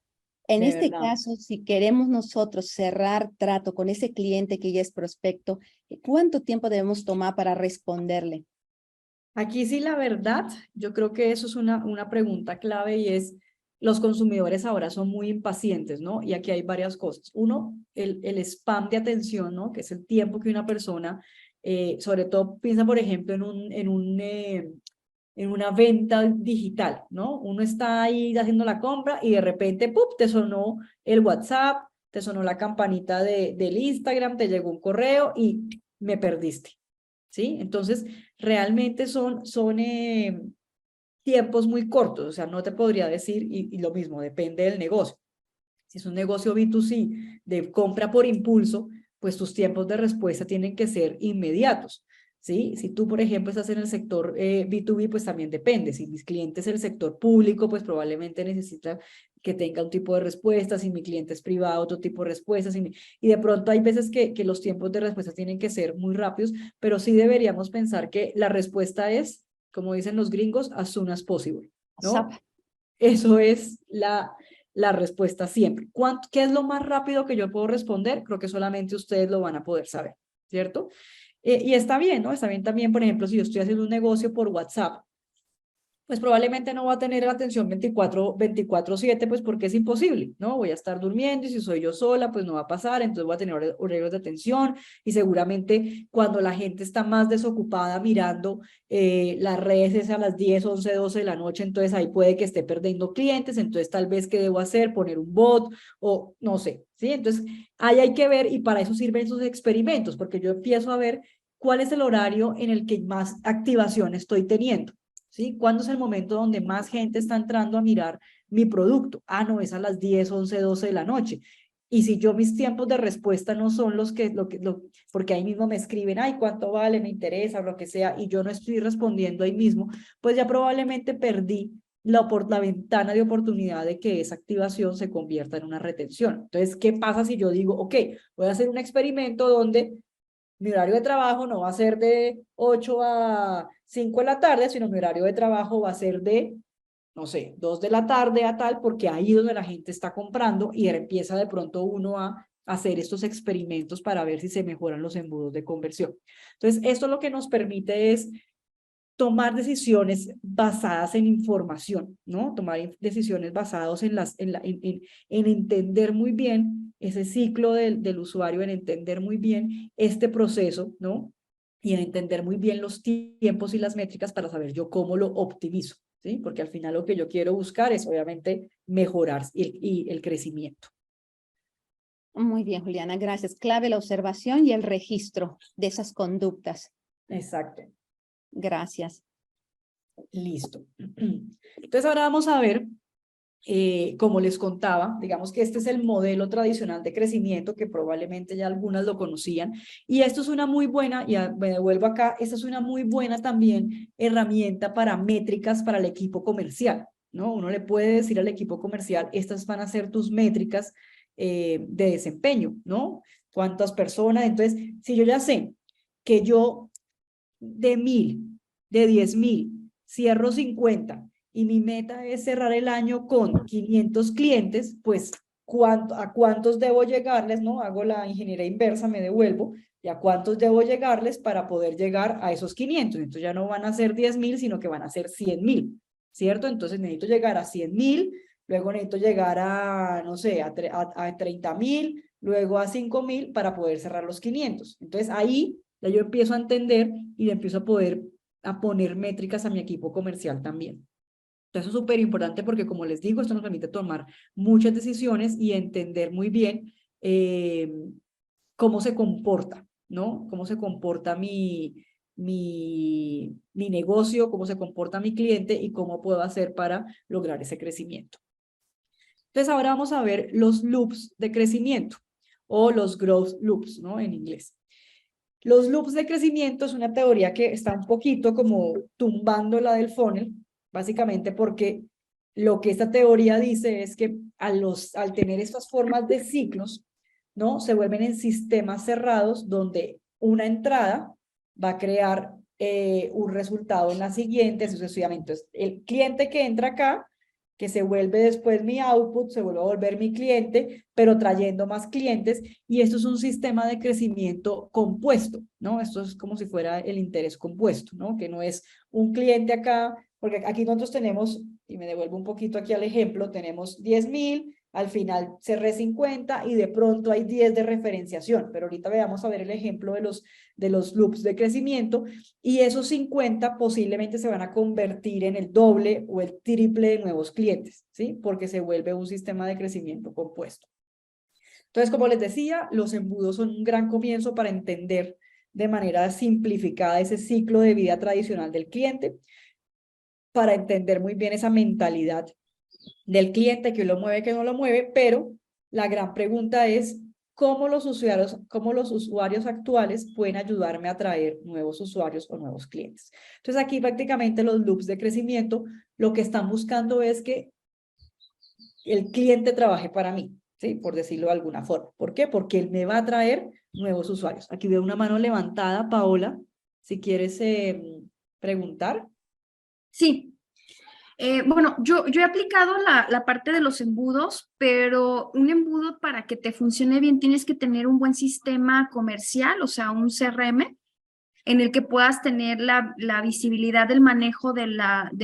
En De este verdad. caso, si queremos nosotros cerrar trato con ese cliente que ya es prospecto, ¿cuánto tiempo debemos tomar para responderle? Aquí sí, la verdad, yo creo que eso es una pregunta clave y es, los consumidores ahora son muy impacientes, ¿no? Y aquí hay varias cosas. Uno, el spam de atención, ¿no? Que es el tiempo que una persona, sobre todo piensa, por ejemplo, en una venta digital, ¿no? Uno está ahí haciendo la compra y de repente, ¡pup!, te sonó el WhatsApp, te sonó la campanita del Instagram, te llegó un correo y me perdiste, ¿sí? Entonces, realmente son tiempos muy cortos, o sea, no te podría decir, y lo mismo, depende del negocio. Si es un negocio B2C de compra por impulso, pues tus tiempos de respuesta tienen que ser inmediatos, ¿sí? Si tú, por ejemplo, estás en el sector B2B, pues también depende. Si mis clientes es el sector público, pues probablemente necesita que tenga un tipo de respuesta. Si mi cliente es privado, otro tipo de respuestas. Y de pronto hay veces que los tiempos de respuesta tienen que ser muy rápidos, pero sí deberíamos pensar que la respuesta es, como dicen los gringos, as soon as possible, ¿no? Zap. Eso es la respuesta siempre. ¿Qué es lo más rápido que yo puedo responder? Creo que solamente ustedes lo van a poder saber, ¿cierto? Y está bien, ¿no? Está bien también, por ejemplo, si yo estoy haciendo un negocio por WhatsApp, pues probablemente no va a tener atención 24/7, pues porque es imposible, ¿no? Voy a estar durmiendo y si soy yo sola, pues no va a pasar, entonces voy a tener horarios de atención y seguramente cuando la gente está más desocupada mirando las redes es a las 10, 11, 12 de la noche, entonces ahí puede que esté perdiendo clientes, entonces tal vez ¿qué debo hacer? Poner un bot o no sé, ¿sí? Entonces ahí hay que ver y para eso sirven esos experimentos, porque yo empiezo a ver cuál es el horario en el que más activación estoy teniendo. ¿Sí? ¿Cuándo es el momento donde más gente está entrando a mirar mi producto? Ah, no, es a las 10, 11, 12 de la noche. Y si yo mis tiempos de respuesta no son porque ahí mismo me escriben, ay, ¿cuánto vale? Me interesa, lo que sea, y yo no estoy respondiendo ahí mismo, pues ya probablemente perdí la ventana de oportunidad de que esa activación se convierta en una retención. Entonces, ¿qué pasa si yo digo, ok, voy a hacer un experimento donde mi horario de trabajo no va a ser de 8 a 5 de la tarde, sino mi horario de trabajo va a ser de, no sé, 2 de la tarde a tal, porque ahí es donde la gente está comprando y empieza de pronto uno a hacer estos experimentos para ver si se mejoran los embudos de conversión. Entonces, esto lo que nos permite es tomar decisiones basadas en información, ¿no? Tomar decisiones basadas en entender muy bien ese ciclo del usuario, en entender muy bien este proceso, ¿no? Y en entender muy bien los tiempos y las métricas para saber yo cómo lo optimizo, ¿sí? Porque al final lo que yo quiero buscar es obviamente mejorar y el crecimiento. Muy bien, Juliana, gracias. Clave la observación y el registro de esas conductas. Exacto. Gracias. Listo. Entonces ahora vamos a ver, como les contaba, digamos que este es el modelo tradicional de crecimiento que probablemente ya algunas lo conocían y esto es una muy buena, ya me devuelvo acá, esta es una muy buena también herramienta para métricas para el equipo comercial, ¿no? Uno le puede decir al equipo comercial, estas van a ser tus métricas de desempeño, ¿no? ¿Cuántas personas? Entonces, si yo ya sé que yo de 1000, de 10,000, cierro 50 y mi meta es cerrar el año con 500 clientes, pues ¿a cuántos debo llegarles? ¿No? Hago la ingeniería inversa, me devuelvo, y a cuántos debo llegarles para poder llegar a esos 500. Entonces ya no van a ser 10,000, sino que van a ser 100,000, ¿cierto? Entonces necesito llegar a 100,000, luego necesito llegar a, no sé, a 30,000, luego a 5,000 para poder cerrar los 500. Entonces ahí ya yo empiezo a entender y empiezo a poner métricas a mi equipo comercial también. Entonces, eso es súper importante porque, como les digo, esto nos permite tomar muchas decisiones y entender muy bien cómo se comporta, ¿no? Cómo se comporta mi negocio, cómo se comporta mi cliente y cómo puedo hacer para lograr ese crecimiento. Entonces, ahora vamos a ver los loops de crecimiento o los growth loops, ¿no? En inglés. Los loops de crecimiento es una teoría que está un poquito como tumbando la del funnel, básicamente porque lo que esta teoría dice es que al tener estas formas de ciclos, ¿no? Se vuelven en sistemas cerrados donde una entrada va a crear un resultado en la siguiente, sucesivamente. Entonces, el cliente que entra acá, que se vuelve después mi output, se vuelve a volver mi cliente, pero trayendo más clientes, y esto es un sistema de crecimiento compuesto, ¿no? Esto es como si fuera el interés compuesto, ¿no? Que no es un cliente acá, porque aquí nosotros tenemos, y me devuelvo un poquito aquí al ejemplo, tenemos 10.000, al final cerré 50 y de pronto hay 10 de referenciación, pero ahorita vamos a ver el ejemplo de los loops de crecimiento, y esos 50 posiblemente se van a convertir en el doble o el triple de nuevos clientes, ¿sí? Porque se vuelve un sistema de crecimiento compuesto. Entonces, como les decía, los embudos son un gran comienzo para entender de manera simplificada ese ciclo de vida tradicional del cliente, para entender muy bien esa mentalidad del cliente, que lo mueve, que no lo mueve, pero la gran pregunta es cómo los usuarios actuales pueden ayudarme a atraer nuevos usuarios o nuevos clientes. Entonces aquí prácticamente los loops de crecimiento lo que están buscando es que el cliente trabaje para mí, ¿sí? Por decirlo de alguna forma. ¿Por qué? Porque él me va a traer nuevos usuarios. Aquí veo una mano levantada, Paola, si quieres preguntar. Sí. Bueno, yo he aplicado la parte de los embudos, pero un embudo para que te funcione bien tienes que tener un buen sistema comercial, o sea, un CRM, en el que puedas tener la visibilidad del manejo de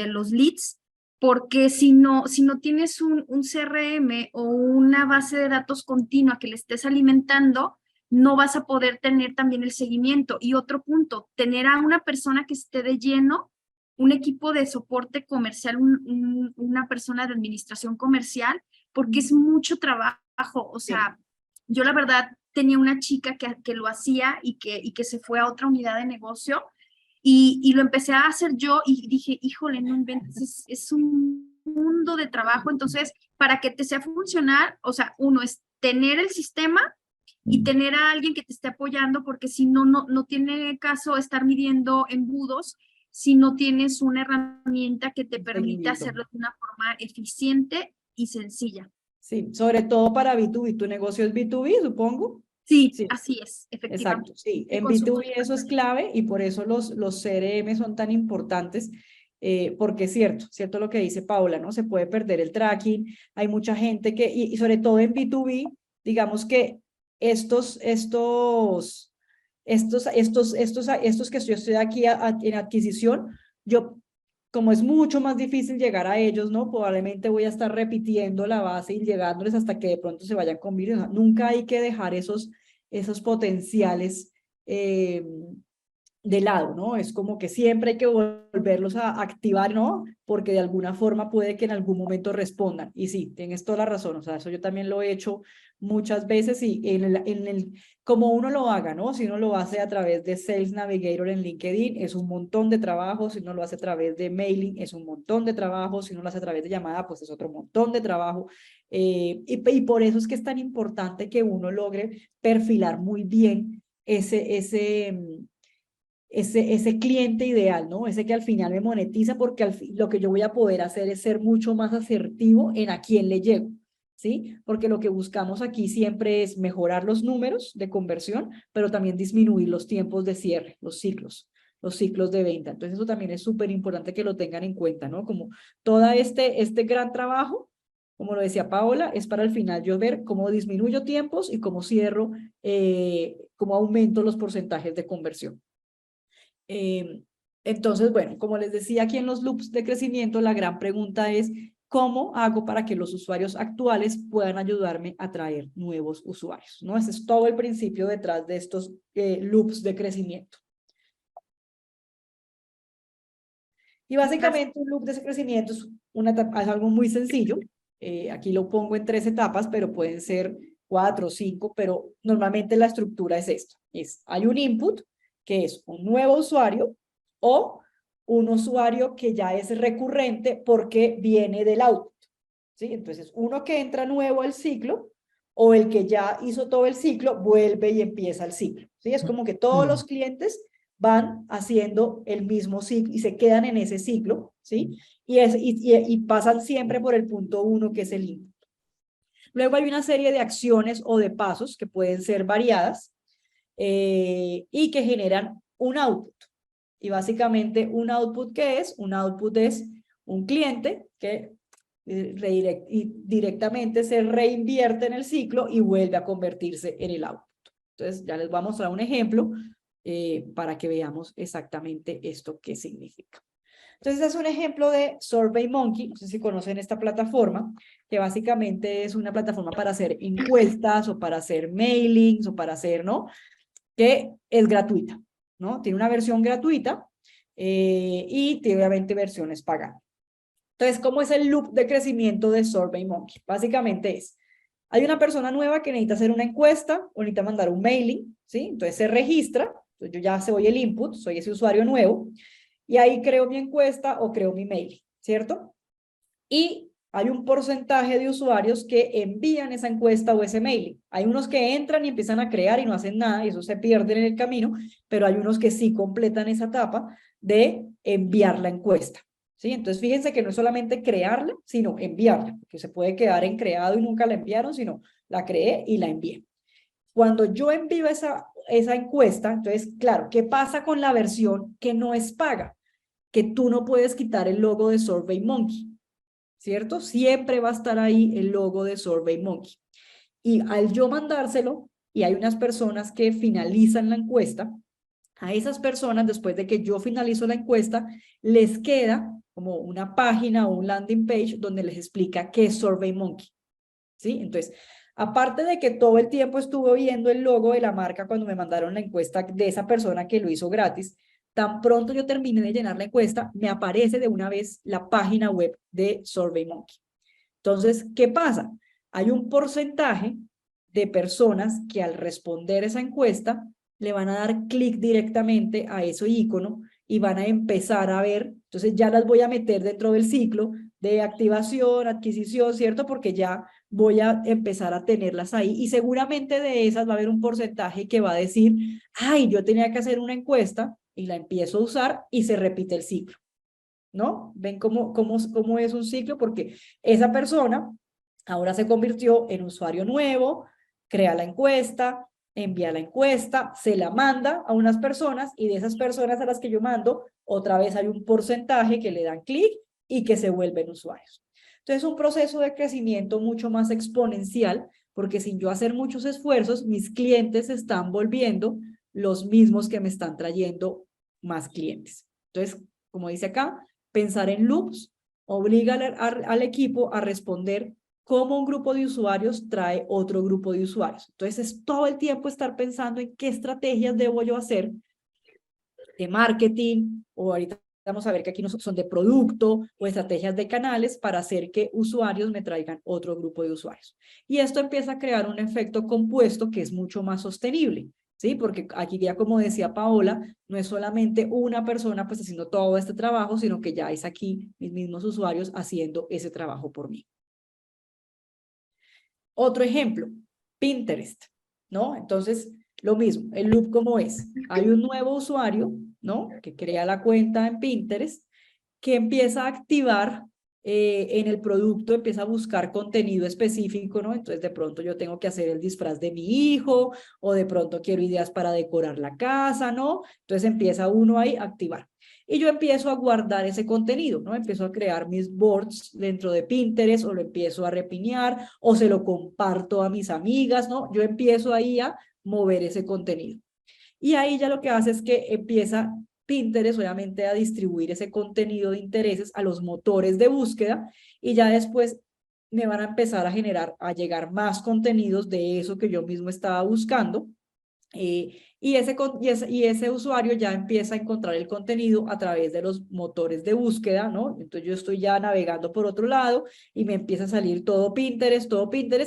los leads, porque si no tienes un CRM o una base de datos continua que le estés alimentando, no vas a poder tener también el seguimiento. Y otro punto, tener a una persona que esté de lleno, un equipo de soporte comercial, una persona de administración comercial, porque es mucho trabajo. O sea, yo la verdad tenía una chica que lo hacía y que se fue a otra unidad de negocio y lo empecé a hacer yo y dije, híjole, no inventes, es un mundo de trabajo. Entonces, para que te sea funcional, o sea, uno es tener el sistema y tener a alguien que te esté apoyando, porque si no, no tiene caso estar midiendo embudos si no tienes una herramienta que te permita hacerlo de una forma eficiente y sencilla. Sí, sobre todo para B2B. ¿Tu negocio es B2B, supongo? Sí, Sí. así es, efectivamente. Exacto, sí. En B2B eso es clave y por eso los CRM son tan importantes, porque es cierto lo que dice Paula, ¿no? Se puede perder el tracking, hay mucha gente que, y sobre todo en B2B, digamos que estos que yo estoy aquí en adquisición, como es mucho más difícil llegar a ellos, ¿no? Probablemente voy a estar repitiendo la base y llegándoles hasta que de pronto se vayan conmigo. O sea, nunca hay que dejar esos potenciales de lado, ¿no? Es como que siempre hay que volverlos a activar, ¿no? Porque de alguna forma puede que en algún momento respondan. Y sí, tienes toda la razón, o sea, eso yo también lo he hecho muchas veces y como uno lo haga, ¿no? Si uno lo hace a través de Sales Navigator en LinkedIn, es un montón de trabajo. Si uno lo hace a través de mailing, es un montón de trabajo. Si uno lo hace a través de llamada, pues es otro montón de trabajo. Y por eso es que es tan importante que uno logre perfilar muy bien ese cliente ideal, ¿no? Ese que al final me monetiza, porque lo que yo voy a poder hacer es ser mucho más asertivo en a quién le llego, ¿sí? Porque lo que buscamos aquí siempre es mejorar los números de conversión, pero también disminuir los tiempos de cierre, los ciclos de venta. Entonces eso también es súper importante que lo tengan en cuenta, ¿no? Como todo este gran trabajo, como lo decía Paola, es para al final yo ver cómo disminuyo tiempos y cómo cierro, cómo aumento los porcentajes de conversión. Entonces, bueno, como les decía, aquí en los loops de crecimiento, la gran pregunta es, ¿cómo hago para que los usuarios actuales puedan ayudarme a traer nuevos usuarios? ¿No? Ese es todo el principio detrás de estos loops de crecimiento. Y básicamente un loop de crecimiento es algo muy sencillo. Aquí lo pongo en 3 etapas, pero pueden ser 4 o 5, pero normalmente la estructura es esto. Hay un input, que es un nuevo usuario, o un usuario que ya es recurrente porque viene del output, ¿sí? Entonces, uno que entra nuevo al ciclo, o el que ya hizo todo el ciclo, vuelve y empieza el ciclo, ¿sí? Es como que todos los clientes van haciendo el mismo ciclo y se quedan en ese ciclo, ¿sí? Y pasan siempre por el punto 1, que es el input. Luego hay una serie de acciones o de pasos que pueden ser variadas y que generan un output, y básicamente un output, ¿qué es? Un output es un cliente que directamente se reinvierte en el ciclo y vuelve a convertirse en el output. Entonces ya les voy a mostrar un ejemplo para que veamos exactamente esto qué significa. Entonces es un ejemplo de SurveyMonkey, no sé si conocen esta plataforma, que básicamente es una plataforma para hacer encuestas o para hacer mailings o para hacer, ¿no? Que es gratuita, ¿no? Tiene una versión gratuita y tiene obviamente versiones pagadas. Entonces, ¿cómo es el loop de crecimiento de SurveyMonkey? Básicamente es, hay una persona nueva que necesita hacer una encuesta o necesita mandar un mailing, ¿sí? Entonces se registra, entonces yo ya soy el input, soy ese usuario nuevo, y ahí creo mi encuesta o creo mi mail, ¿cierto? Y hay un porcentaje de usuarios que envían esa encuesta o ese mail. Hay unos que entran y empiezan a crear y no hacen nada, y eso se pierde en el camino, pero hay unos que sí completan esa etapa de enviar la encuesta, ¿sí? Entonces fíjense que no es solamente crearla, sino enviarla, porque se puede quedar en creado y nunca la enviaron, sino la creé y la envié. Cuando yo envío esa encuesta, entonces, claro, ¿qué pasa con la versión que no es paga? Que tú no puedes quitar el logo de SurveyMonkey, ¿cierto? Siempre va a estar ahí el logo de SurveyMonkey. Y al yo mandárselo, y hay unas personas que finalizan la encuesta, a esas personas, después de que yo finalizo la encuesta, les queda como una página o un landing page donde les explica qué es SurveyMonkey, ¿sí? Entonces, aparte de que todo el tiempo estuve viendo el logo de la marca cuando me mandaron la encuesta de esa persona que lo hizo gratis, tan pronto yo terminé de llenar la encuesta, me aparece de una vez la página web de SurveyMonkey. Entonces, ¿qué pasa? Hay un porcentaje de personas que al responder esa encuesta le van a dar clic directamente a ese icono y van a empezar a ver, entonces ya las voy a meter dentro del ciclo de activación, adquisición, ¿cierto? Porque ya voy a empezar a tenerlas ahí y seguramente de esas va a haber un porcentaje que va a decir, ay, yo tenía que hacer una encuesta y la empiezo a usar y se repite el ciclo, ¿no? ¿Ven cómo es un ciclo? Porque esa persona ahora se convirtió en usuario nuevo, crea la encuesta, envía la encuesta, se la manda a unas personas y de esas personas a las que yo mando, otra vez hay un porcentaje que le dan clic y que se vuelven usuarios. Entonces es un proceso de crecimiento mucho más exponencial porque sin yo hacer muchos esfuerzos, mis clientes se están volviendo los mismos que me están trayendo más clientes. Entonces, como dice acá, pensar en loops obliga al equipo a responder cómo un grupo de usuarios trae otro grupo de usuarios. Entonces, es todo el tiempo estar pensando en qué estrategias debo yo hacer de marketing, o ahorita vamos a ver que aquí no son de producto, o estrategias de canales para hacer que usuarios me traigan otro grupo de usuarios. Y esto empieza a crear un efecto compuesto que es mucho más sostenible, ¿sí? Porque aquí ya, como decía Paola, no es solamente una persona pues haciendo todo este trabajo, sino que ya es aquí mis mismos usuarios haciendo ese trabajo por mí. Otro ejemplo, Pinterest, ¿no? Entonces, lo mismo, el loop como es. Hay un nuevo usuario, ¿no? Que crea la cuenta en Pinterest, que empieza a activar en el producto, empieza a buscar contenido específico, ¿no? Entonces, de pronto yo tengo que hacer el disfraz de mi hijo, o de pronto quiero ideas para decorar la casa, ¿no? Entonces empieza uno ahí a activar. Y yo empiezo a guardar ese contenido, ¿no? Empiezo a crear mis boards dentro de Pinterest, o lo empiezo a repinear, o se lo comparto a mis amigas, ¿no? Yo empiezo ahí a mover ese contenido. Y ahí ya lo que hace es que empieza Pinterest, obviamente, a distribuir ese contenido de intereses a los motores de búsqueda, y ya después me van a empezar a llegar más contenidos de eso que yo mismo estaba buscando. Y ese usuario ya empieza a encontrar el contenido a través de los motores de búsqueda, ¿no? Entonces yo estoy ya navegando por otro lado y me empieza a salir todo Pinterest,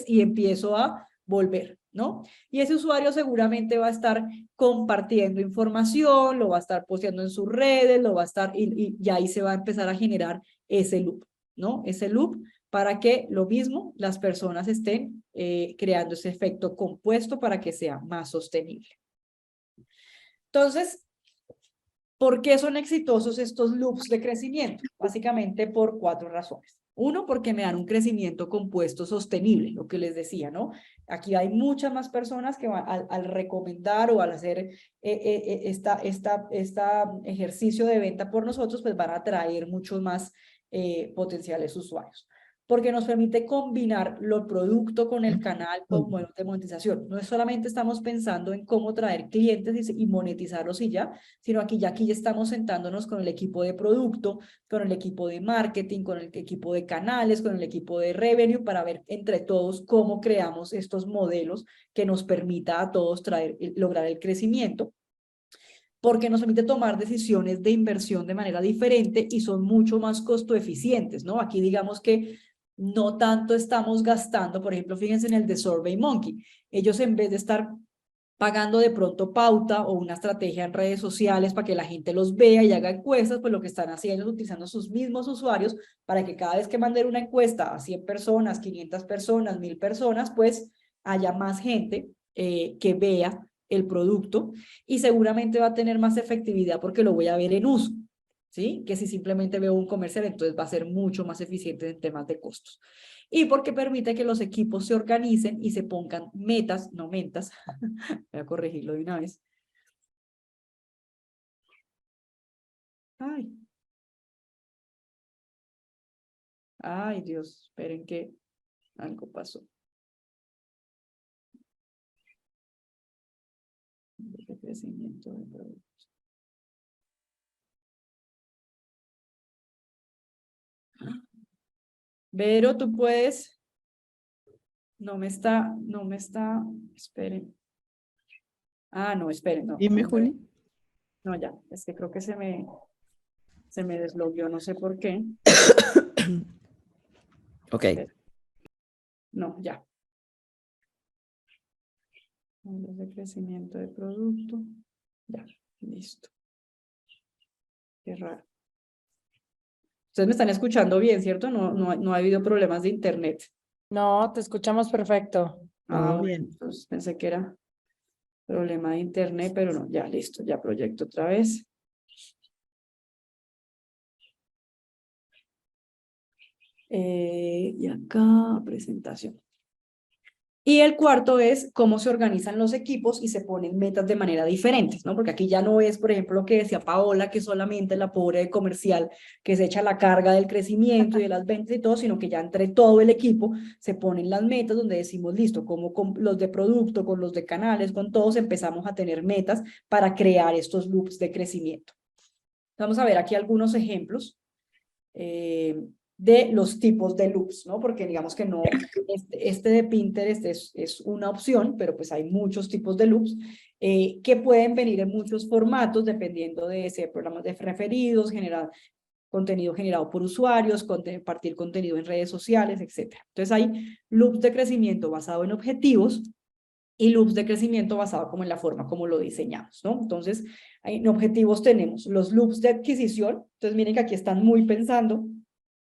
y empiezo a volver, ¿no? Y ese usuario seguramente va a estar compartiendo información, lo va a estar posteando en sus redes, lo va a estar, y ahí se va a empezar a generar ese loop, ¿no? Ese loop para que lo mismo las personas estén creando ese efecto compuesto para que sea más sostenible. Entonces, ¿por qué son exitosos estos loops de crecimiento? Básicamente por 4 razones. Uno, porque me dan un crecimiento compuesto sostenible, lo que les decía, ¿no? Aquí hay muchas más personas que al recomendar o al hacer ejercicio de venta por nosotros, pues van a atraer muchos más potenciales usuarios. Porque nos permite combinar los productos con el canal con modelos de monetización. No es solamente estamos pensando en cómo traer clientes y monetizarlos y ya, sino aquí ya estamos sentándonos con el equipo de producto, con el equipo de marketing, con el equipo de canales, con el equipo de revenue, para ver entre todos cómo creamos estos modelos que nos permita a todos lograr el crecimiento, porque nos permite tomar decisiones de inversión de manera diferente y son mucho más costo eficientes, ¿no? Aquí digamos que no tanto estamos gastando, por ejemplo, fíjense en el de SurveyMonkey, ellos en vez de estar pagando de pronto pauta o una estrategia en redes sociales para que la gente los vea y haga encuestas, pues lo que están haciendo es utilizando sus mismos usuarios para que cada vez que manden una encuesta a 100 personas, 500 personas, 1000 personas, pues haya más gente que vea el producto y seguramente va a tener más efectividad porque lo voy a ver en uso, ¿sí? Que si simplemente veo un comercial, entonces va a ser mucho más eficiente en temas de costos. Y porque permite que los equipos se organicen y se pongan metas, no mentas, voy a corregirlo de una vez. Ay, Dios, esperen que algo pasó. De crecimiento de productos. Vero, tú puedes. No me está, esperen. Ah, no, esperen, no. Dime, Juli. No, ya, es que creo que se me deslogueó, no sé por qué. Ok. No, ya. De crecimiento de producto. Ya, listo. Qué raro. Ustedes me están escuchando bien, ¿cierto? No ha habido problemas de internet. No, te escuchamos perfecto. Ah, Todo bueno, bien. entonces pensé que era problema de internet, pero no, ya listo, ya proyecto otra vez. Y acá, presentación. Y el cuarto es cómo se organizan los equipos y se ponen metas de manera diferente, ¿no? Porque aquí ya no es, por ejemplo, lo que decía Paola, que solamente la pobre comercial que se echa la carga del crecimiento y de las ventas y todo, sino que ya entre todo el equipo se ponen las metas donde decimos, listo, como con los de producto, con los de canales, con todos empezamos a tener metas para crear estos loops de crecimiento. Vamos a ver aquí algunos ejemplos de los tipos de loops, ¿no? Porque digamos que no, este de Pinterest es una opción, pero pues hay muchos tipos de loops que pueden venir en muchos formatos dependiendo de ese programas de referidos, generar contenido generado por usuarios, compartir contenido en redes sociales, etc. Entonces hay loops de crecimiento basado en objetivos y loops de crecimiento basado como en la forma como lo diseñamos, ¿no? Entonces, en objetivos tenemos los loops de adquisición. Entonces, miren que aquí están muy pensando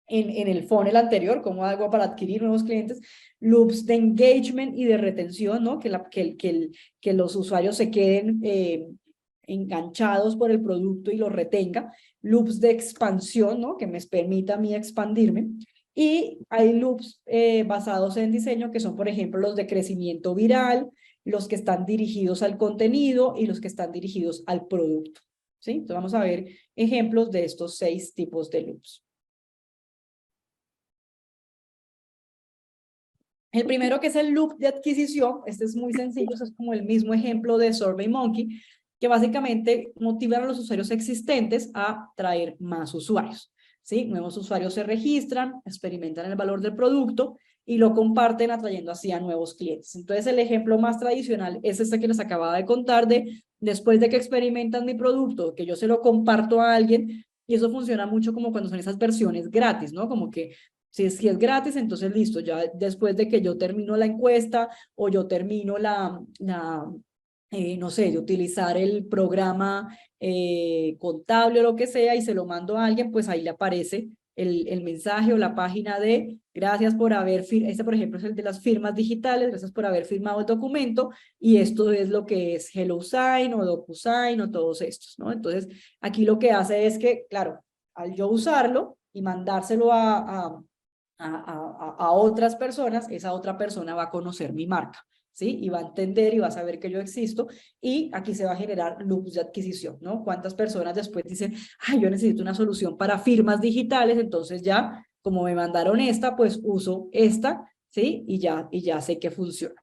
en el funnel anterior, cómo hago para adquirir nuevos clientes, loops de engagement y de retención, ¿no? Que los usuarios se queden enganchados por el producto y lo retenga, loops de expansión, ¿no? Que me permita a mí expandirme, y hay loops basados en diseño que son, por ejemplo, los de crecimiento viral, los que están dirigidos al contenido y los que están dirigidos al producto, ¿sí? Entonces vamos a ver ejemplos de estos 6 tipos de loops. El primero, que es el loop de adquisición, este es muy sencillo, este es como el mismo ejemplo de SurveyMonkey, que básicamente motiva a los usuarios existentes a traer más usuarios, ¿sí? Nuevos usuarios se registran, experimentan el valor del producto y lo comparten atrayendo así a nuevos clientes. Entonces el ejemplo más tradicional es este que les acababa de contar de después de que experimentan mi producto, que yo se lo comparto a alguien, y eso funciona mucho como cuando son esas versiones gratis, ¿no? Como que si es gratis, entonces listo, ya después de que yo termino la encuesta o yo termino no sé, de utilizar el programa contable o lo que sea y se lo mando a alguien, pues ahí le aparece el mensaje o la página de gracias por haber, este por ejemplo es el de las firmas digitales, gracias por haber firmado el documento y esto es lo que es HelloSign o DocuSign o todos estos, ¿no? Entonces aquí lo que hace es que, claro, al yo usarlo y mandárselo a otras personas, esa otra persona va a conocer mi marca, ¿sí? Y va a entender y va a saber que yo existo, y aquí se va a generar loops de adquisición, ¿no? ¿Cuántas personas después dicen, ay, yo necesito una solución para firmas digitales, entonces ya, como me mandaron esta, pues uso esta, ¿sí? Y ya sé que funciona.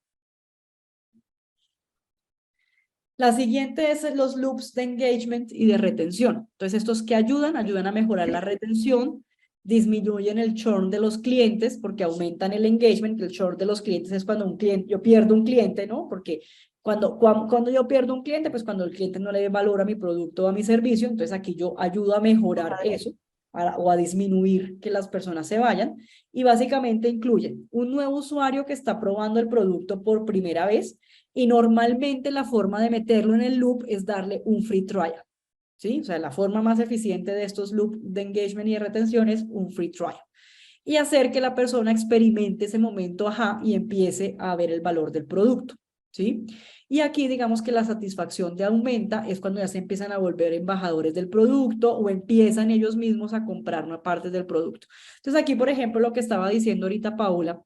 La siguiente es los loops de engagement y de retención. Entonces, estos que ayudan a mejorar la retención, disminuyen el churn de los clientes porque aumentan el engagement. El churn de los clientes es cuando yo pierdo un cliente, ¿no? Porque cuando yo pierdo un cliente, pues cuando el cliente no le dé valor a mi producto o a mi servicio, entonces aquí yo ayudo a mejorar eso o a disminuir que las personas se vayan. Y básicamente incluye un nuevo usuario que está probando el producto por primera vez, y normalmente la forma de meterlo en el loop es darle un free trial, ¿sí? O sea, la forma más eficiente de estos loops de engagement y de retención es un free trial. Y hacer que la persona experimente ese momento ajá y empiece a ver el valor del producto, ¿sí? Y aquí digamos que la satisfacción de aumenta es cuando ya se empiezan a volver embajadores del producto o empiezan ellos mismos a comprar una parte del producto. Entonces aquí, por ejemplo, lo que estaba diciendo ahorita Paula,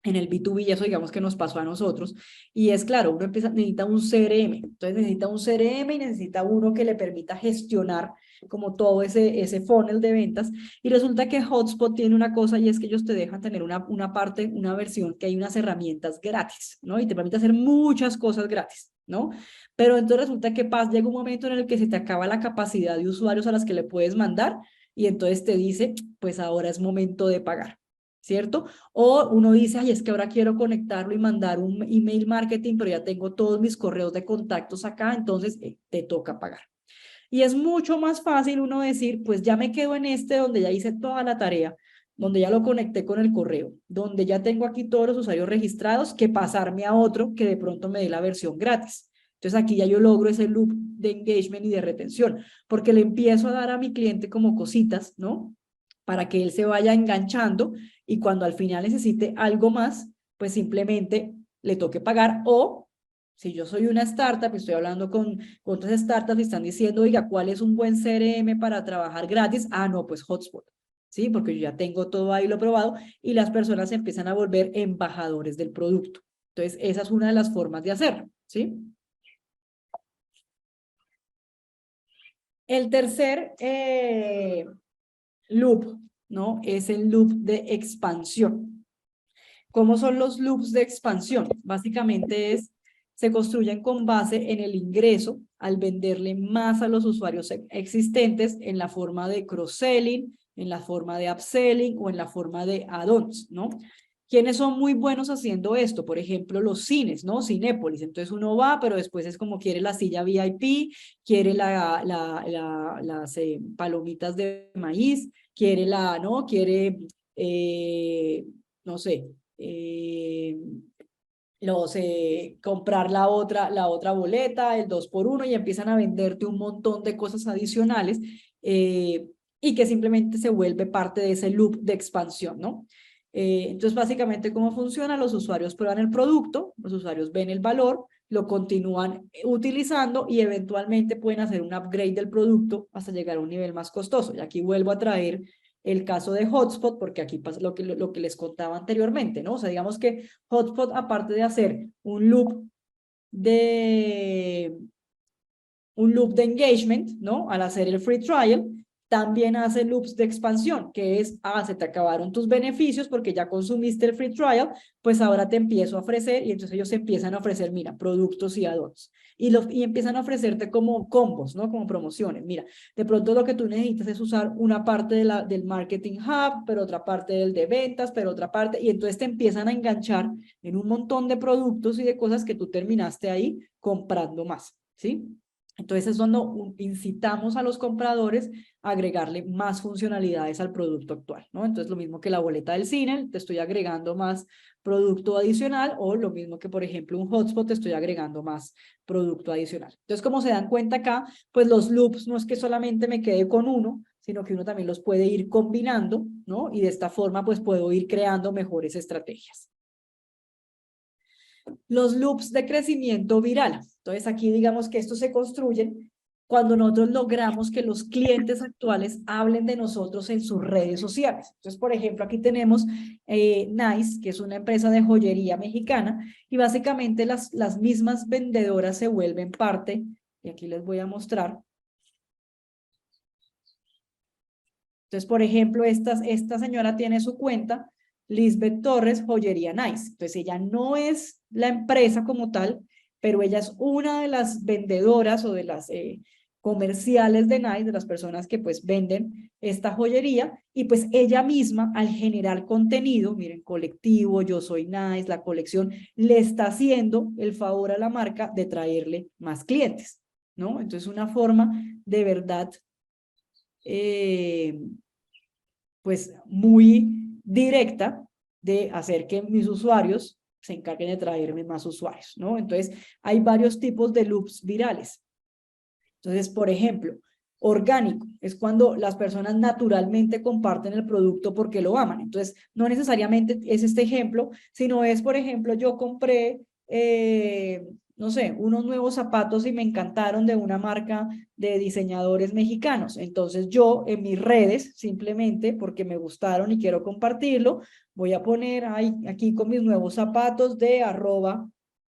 en el B2B, y eso digamos que nos pasó a nosotros, y es claro, uno necesita un CRM, entonces necesita un CRM y necesita uno que le permita gestionar como todo ese funnel de ventas, y resulta que HubSpot tiene una cosa, y es que ellos te dejan tener una parte, una versión que hay unas herramientas gratis, ¿no? Y te permite hacer muchas cosas gratis, ¿no? Pero entonces resulta que llega un momento en el que se te acaba la capacidad de usuarios a las que le puedes mandar, y entonces te dice, pues ahora es momento de pagar, ¿cierto? O uno dice, ay, es que ahora quiero conectarlo y mandar un email marketing, pero ya tengo todos mis correos de contactos acá, entonces te toca pagar. Y es mucho más fácil uno decir, pues ya me quedo en este donde ya hice toda la tarea, donde ya lo conecté con el correo, donde ya tengo aquí todos los usuarios registrados, que pasarme a otro que de pronto me dé la versión gratis. Entonces aquí ya yo logro ese loop de engagement y de retención, porque le empiezo a dar a mi cliente como cositas, ¿no? Para que él se vaya enganchando, y cuando al final necesite algo más, pues simplemente le toque pagar. O si yo soy una startup, estoy hablando con otras startups y están diciendo, oiga, ¿cuál es un buen CRM para trabajar gratis? Ah, no, pues HubSpot, ¿sí? Porque yo ya tengo todo ahí, lo probado, y las personas se empiezan a volver embajadores del producto. Entonces, esa es una de las formas de hacerlo, ¿sí? El tercer loop, ¿no? Es el loop de expansión. ¿Cómo son los loops de expansión? Básicamente se construyen con base en el ingreso al venderle más a los usuarios existentes en la forma de cross-selling, en la forma de upselling o en la forma de add-ons, ¿no? ¿Quiénes son muy buenos haciendo esto? Por ejemplo, los cines, ¿no? Cinépolis. Entonces uno va, pero después es como quiere la silla VIP, quiere las palomitas de maíz, quiere ¿no? Quiere, no sé, comprar la otra boleta, el 2x1, y empiezan a venderte un montón de cosas adicionales, y que simplemente se vuelve parte de ese loop de expansión, ¿no? Entonces, básicamente, ¿cómo funciona? Los usuarios prueban el producto, los usuarios ven el valor, lo continúan utilizando y eventualmente pueden hacer un upgrade del producto hasta llegar a un nivel más costoso. Y aquí vuelvo a traer el caso de HubSpot, porque aquí pasa lo que les contaba anteriormente, ¿no? O sea, digamos que HubSpot, aparte de hacer un loop de engagement, ¿no? Al hacer el free trial, también hace loops de expansión, que es, se te acabaron tus beneficios porque ya consumiste el free trial, pues ahora te empiezo a ofrecer, y entonces ellos empiezan a ofrecer, mira, productos y add-ons, y empiezan a ofrecerte como combos, ¿no? Como promociones. Mira, de pronto lo que tú necesitas es usar una parte del marketing hub, pero otra parte del de ventas, pero otra parte, y entonces te empiezan a enganchar en un montón de productos y de cosas que tú terminaste ahí comprando más, ¿sí? Entonces es cuando incitamos a los compradores a agregarle más funcionalidades al producto actual, ¿no? Entonces lo mismo que la boleta del cine, te estoy agregando más producto adicional, o lo mismo que, por ejemplo, un hotspot, te estoy agregando más producto adicional. Entonces, como se dan cuenta acá, pues los loops no es que solamente me quede con uno, sino que uno también los puede ir combinando, ¿no? Y de esta forma, pues puedo ir creando mejores estrategias. Los loops de crecimiento viral. Entonces aquí digamos que estos se construyen cuando nosotros logramos que los clientes actuales hablen de nosotros en sus redes sociales. Entonces, por ejemplo, aquí tenemos Nice, que es una empresa de joyería mexicana, y básicamente las mismas vendedoras se vuelven parte, y aquí les voy a mostrar. Entonces, por ejemplo, esta señora tiene su cuenta, Lisbeth Torres, Joyería Nice. Entonces, ella no es la empresa como tal, pero ella es una de las vendedoras o de las comerciales de Nice, de las personas que pues venden esta joyería, y pues ella misma al generar contenido, miren, colectivo, yo soy Nice, la colección, le está haciendo el favor a la marca de traerle más clientes, ¿no? Entonces, una forma de verdad pues muy directa de hacer que mis usuarios se encarguen de traerme más usuarios, ¿no? Entonces, hay varios tipos de loops virales. Entonces, por ejemplo, orgánico es cuando las personas naturalmente comparten el producto porque lo aman. Entonces, no necesariamente es este ejemplo, sino es, por ejemplo, yo compré no sé, unos nuevos zapatos y me encantaron de una marca de diseñadores mexicanos. Entonces yo en mis redes, simplemente porque me gustaron y quiero compartirlo, voy a poner aquí con mis nuevos zapatos de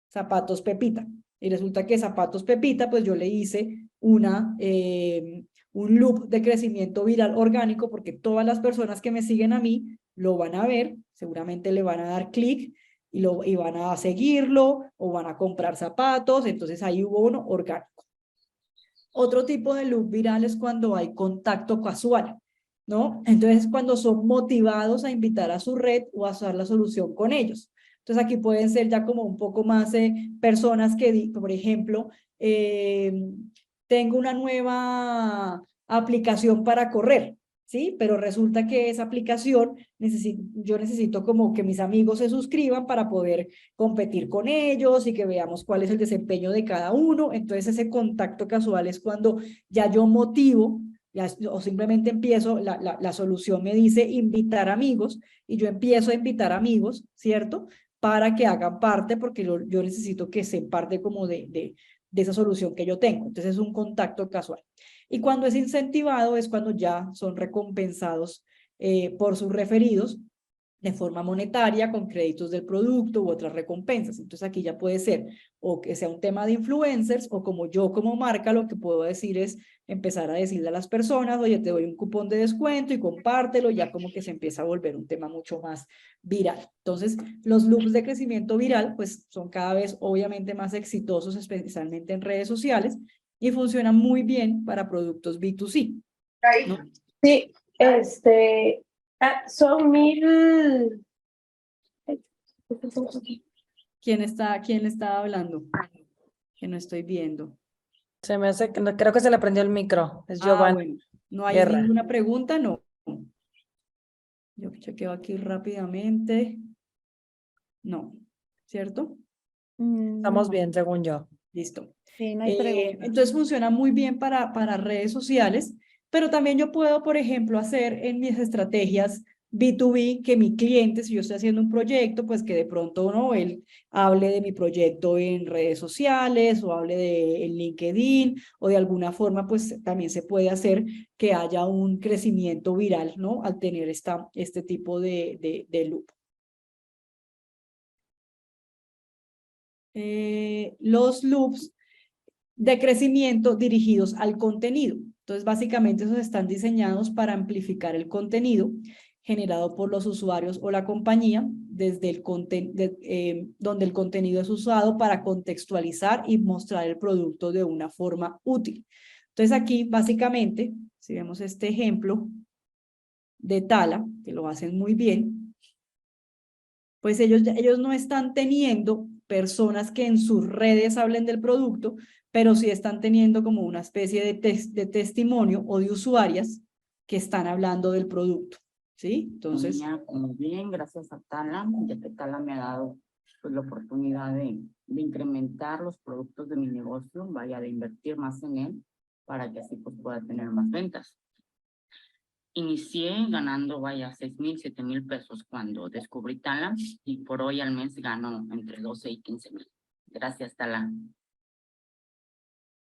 @zapatos Pepita. Y resulta que zapatos Pepita, pues yo le hice un loop de crecimiento viral orgánico porque todas las personas que me siguen a mí lo van a ver, seguramente le van a dar clic y van a seguirlo o van a comprar zapatos, entonces ahí hubo uno orgánico. Otro tipo de loop viral es cuando hay contacto casual, ¿no? Entonces cuando son motivados a invitar a su red o a usar la solución con ellos. Entonces aquí pueden ser ya como un poco más personas que, por ejemplo, tengo una nueva aplicación para correr, ¿sí? Pero resulta que esa aplicación, yo necesito como que mis amigos se suscriban para poder competir con ellos y que veamos cuál es el desempeño de cada uno. Entonces ese contacto casual es cuando ya yo motivo, o simplemente empiezo, la solución me dice invitar amigos y yo empiezo a invitar amigos, ¿cierto? Para que hagan parte porque yo necesito que sean parte como de esa solución que yo tengo. Entonces es un contacto casual. Y cuando es incentivado es cuando ya son recompensados por sus referidos de forma monetaria, con créditos del producto u otras recompensas. Entonces aquí ya puede ser o que sea un tema de influencers o como yo como marca lo que puedo decir es empezar a decirle a las personas, oye, te doy un cupón de descuento y compártelo, ya como que se empieza a volver un tema mucho más viral. Entonces, los loops de crecimiento viral pues son cada vez obviamente más exitosos, especialmente en redes sociales, y funcionan muy bien para productos B2C, ¿no? Sí, son 1000. ¿Quién está hablando? Que no estoy viendo. Se me hace, creo que se le prendió el micro. Es Giovanni. Bueno, no hay Guerra. ninguna pregunta, no. Yo chequeo aquí rápidamente. No, ¿cierto? Estamos bien, según yo. Listo. Sí, no hay pregunta. Entonces funciona muy bien para redes sociales, pero también yo puedo, por ejemplo, hacer en mis estrategias B2B que mi cliente, si yo estoy haciendo un proyecto, pues que de pronto no, él hable de mi proyecto en redes sociales o hable en LinkedIn o de alguna forma, pues también se puede hacer que haya un crecimiento viral, ¿no? Al tener este tipo de loop. Los loops de crecimiento dirigidos al contenido. Entonces, básicamente, esos están diseñados para amplificar el contenido generado por los usuarios o la compañía, desde donde el contenido es usado para contextualizar y mostrar el producto de una forma útil. Entonces, aquí, básicamente, si vemos este ejemplo de Tala, que lo hacen muy bien, pues ellos no están teniendo personas que en sus redes hablen del producto, pero sí están teniendo como una especie de testimonio o de usuarias que están hablando del producto, ¿sí? Entonces, Como bien, gracias a Tala, ya que Tala me ha dado pues, la oportunidad de incrementar los productos de mi negocio, vaya, de invertir más en él, para que así pues pueda tener más ventas. Inicié ganando, vaya, 6,000, 7,000 pesos cuando descubrí Tala, y por hoy al mes gano entre 12 y 15,000. Gracias, Tala.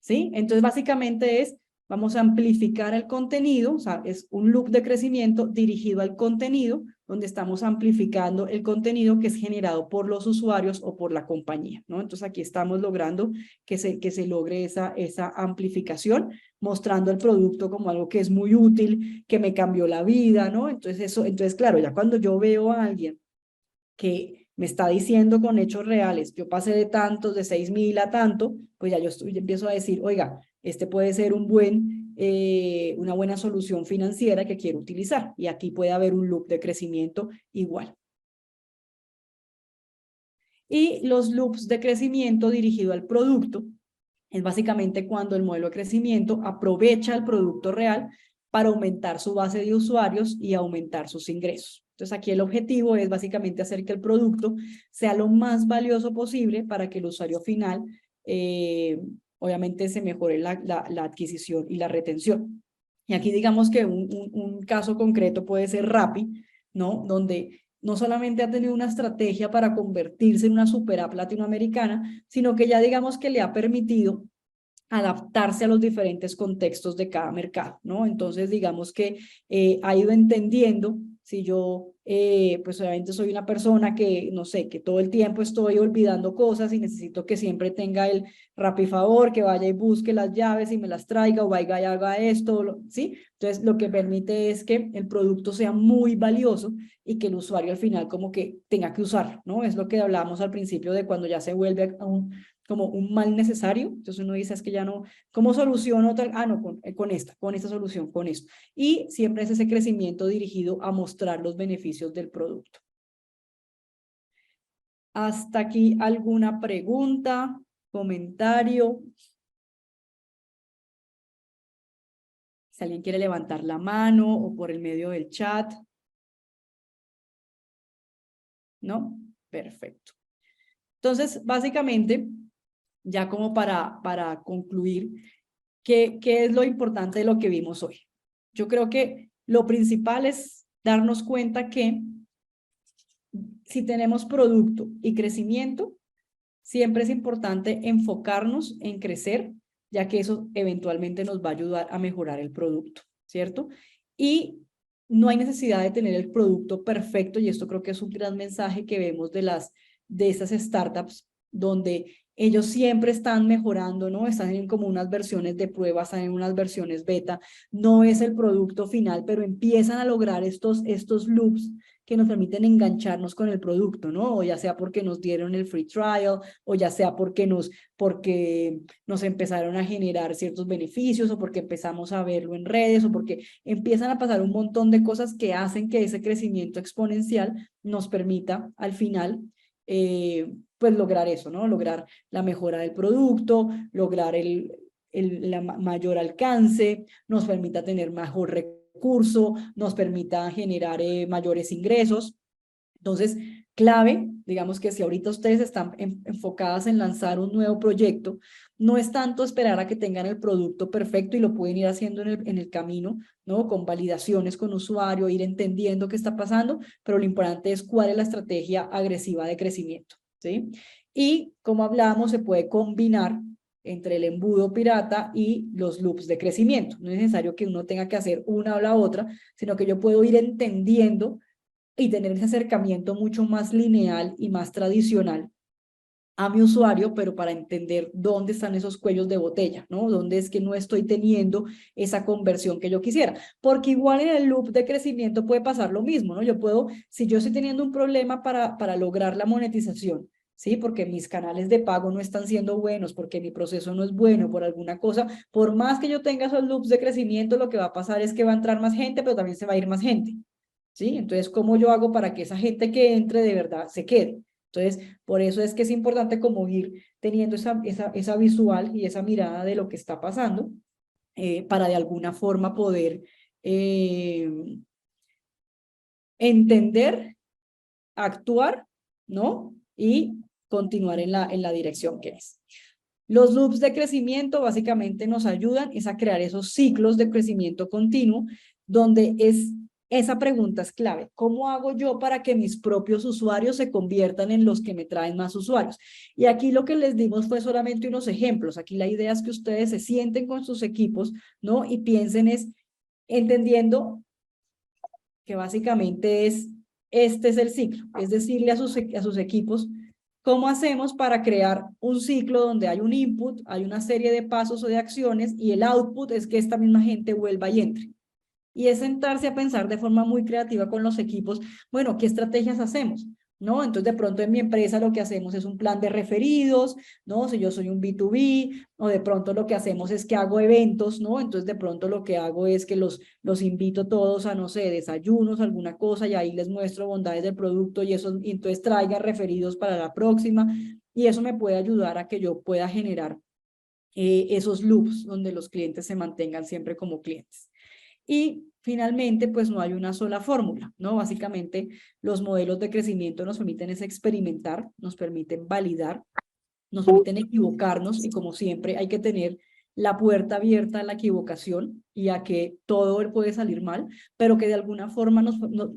¿sí? Entonces, básicamente vamos a amplificar el contenido, o sea, es un loop de crecimiento dirigido al contenido, donde estamos amplificando el contenido que es generado por los usuarios o por la compañía, ¿no? Entonces, aquí estamos logrando que se logre esa amplificación, mostrando el producto como algo que es muy útil, que me cambió la vida, ¿no? Entonces, claro, ya cuando yo veo a alguien que me está diciendo con hechos reales, yo pasé de tantos, de 6.000 a tanto, pues ya yo empiezo a decir, oiga, este puede ser una buena solución financiera que quiero utilizar. Y aquí puede haber un loop de crecimiento igual. Y los loops de crecimiento dirigido al producto es básicamente cuando el modelo de crecimiento aprovecha el producto real para aumentar su base de usuarios y aumentar sus ingresos. Entonces, aquí el objetivo es básicamente hacer que el producto sea lo más valioso posible para que el usuario final, obviamente, se mejore la adquisición y la retención. Y aquí digamos que un caso concreto puede ser Rappi, ¿no? Donde no solamente ha tenido una estrategia para convertirse en una super app latinoamericana, sino que ya digamos que le ha permitido adaptarse a los diferentes contextos de cada mercado, ¿no? Entonces, digamos que ha ido entendiendo, si yo, pues obviamente soy una persona que, no sé, que todo el tiempo estoy olvidando cosas y necesito que siempre tenga el Rapifavor, que vaya y busque las llaves y me las traiga, o vaya y haga esto, ¿sí? Entonces, lo que permite es que el producto sea muy valioso y que el usuario al final como que tenga que usarlo, ¿no? Es lo que hablábamos al principio de cuando ya se vuelve como un mal necesario. Entonces uno dice, es que ya no, ¿cómo soluciono tal? Ah, no, con esta solución, con esto. Y siempre es ese crecimiento dirigido a mostrar los beneficios del producto. ¿Hasta aquí alguna pregunta, comentario? Si alguien quiere levantar la mano o por el medio del chat. ¿No? Perfecto. Entonces, básicamente, ya como para concluir, ¿qué es lo importante de lo que vimos hoy? Yo creo que lo principal es darnos cuenta que si tenemos producto y crecimiento, siempre es importante enfocarnos en crecer, ya que eso eventualmente nos va a ayudar a mejorar el producto, ¿cierto? Y no hay necesidad de tener el producto perfecto, y esto creo que es un gran mensaje que vemos de esas startups, donde ellos siempre están mejorando, ¿no? Están en como unas versiones de prueba, están en unas versiones beta, no es el producto final, pero empiezan a lograr estos loops que nos permiten engancharnos con el producto, ¿no? O ya sea porque nos dieron el free trial, o ya sea porque nos empezaron a generar ciertos beneficios, o porque empezamos a verlo en redes, o porque empiezan a pasar un montón de cosas que hacen que ese crecimiento exponencial nos permita al final pues lograr eso, ¿no? Lograr la mejora del producto, lograr la mayor alcance, nos permita tener mejor recurso, nos permita generar mayores ingresos. Entonces, clave, digamos que si ahorita ustedes están enfocadas en lanzar un nuevo proyecto, no es tanto esperar a que tengan el producto perfecto, y lo pueden ir haciendo en el camino, ¿no? Con validaciones con usuario, ir entendiendo qué está pasando, pero lo importante es cuál es la estrategia agresiva de crecimiento, ¿sí? Y como hablábamos, se puede combinar entre el embudo pirata y los loops de crecimiento. No es necesario que uno tenga que hacer una o la otra, sino que yo puedo ir entendiendo y tener ese acercamiento mucho más lineal y más tradicional a mi usuario, pero para entender dónde están esos cuellos de botella, ¿no? Dónde es que no estoy teniendo esa conversión que yo quisiera. Porque igual en el loop de crecimiento puede pasar lo mismo, ¿no? Si yo estoy teniendo un problema para lograr la monetización, ¿sí? Porque mis canales de pago no están siendo buenos, porque mi proceso no es bueno, por alguna cosa, por más que yo tenga esos loops de crecimiento, lo que va a pasar es que va a entrar más gente, pero también se va a ir más gente, ¿sí? Entonces, ¿cómo yo hago para que esa gente que entre de verdad se quede? Entonces, por eso es que es importante como ir teniendo esa visual y esa mirada de lo que está pasando, para de alguna forma poder entender, actuar, ¿no? Y continuar en la dirección que es. Los loops de crecimiento básicamente nos ayudan a crear esos ciclos de crecimiento continuo, donde es esa pregunta es clave. ¿Cómo hago yo para que mis propios usuarios se conviertan en los que me traen más usuarios? Y aquí lo que les dimos fue solamente unos ejemplos. Aquí la idea es que ustedes se sienten con sus equipos, ¿no? Y piensen entendiendo que básicamente este es el ciclo, es decirle a sus equipos cómo hacemos para crear un ciclo donde hay un input, hay una serie de pasos o de acciones y el output es que esta misma gente vuelva y entre. Y es sentarse a pensar de forma muy creativa con los equipos, bueno, ¿qué estrategias hacemos? ¿No? Entonces, de pronto en mi empresa lo que hacemos es un plan de referidos, ¿no? Si yo soy un B2B, o de pronto lo que hacemos es que hago eventos, ¿no? Entonces, de pronto lo que hago es que los invito todos a, no sé, desayunos, alguna cosa, y ahí les muestro bondades del producto y eso, y entonces traigan referidos para la próxima, y eso me puede ayudar a que yo pueda generar esos loops donde los clientes se mantengan siempre como clientes. Y finalmente, pues no hay una sola fórmula, ¿no? Básicamente, los modelos de crecimiento nos permiten experimentar, nos permiten validar, nos permiten equivocarnos y como siempre hay que tener la puerta abierta a la equivocación y a que todo puede salir mal, pero que de alguna forma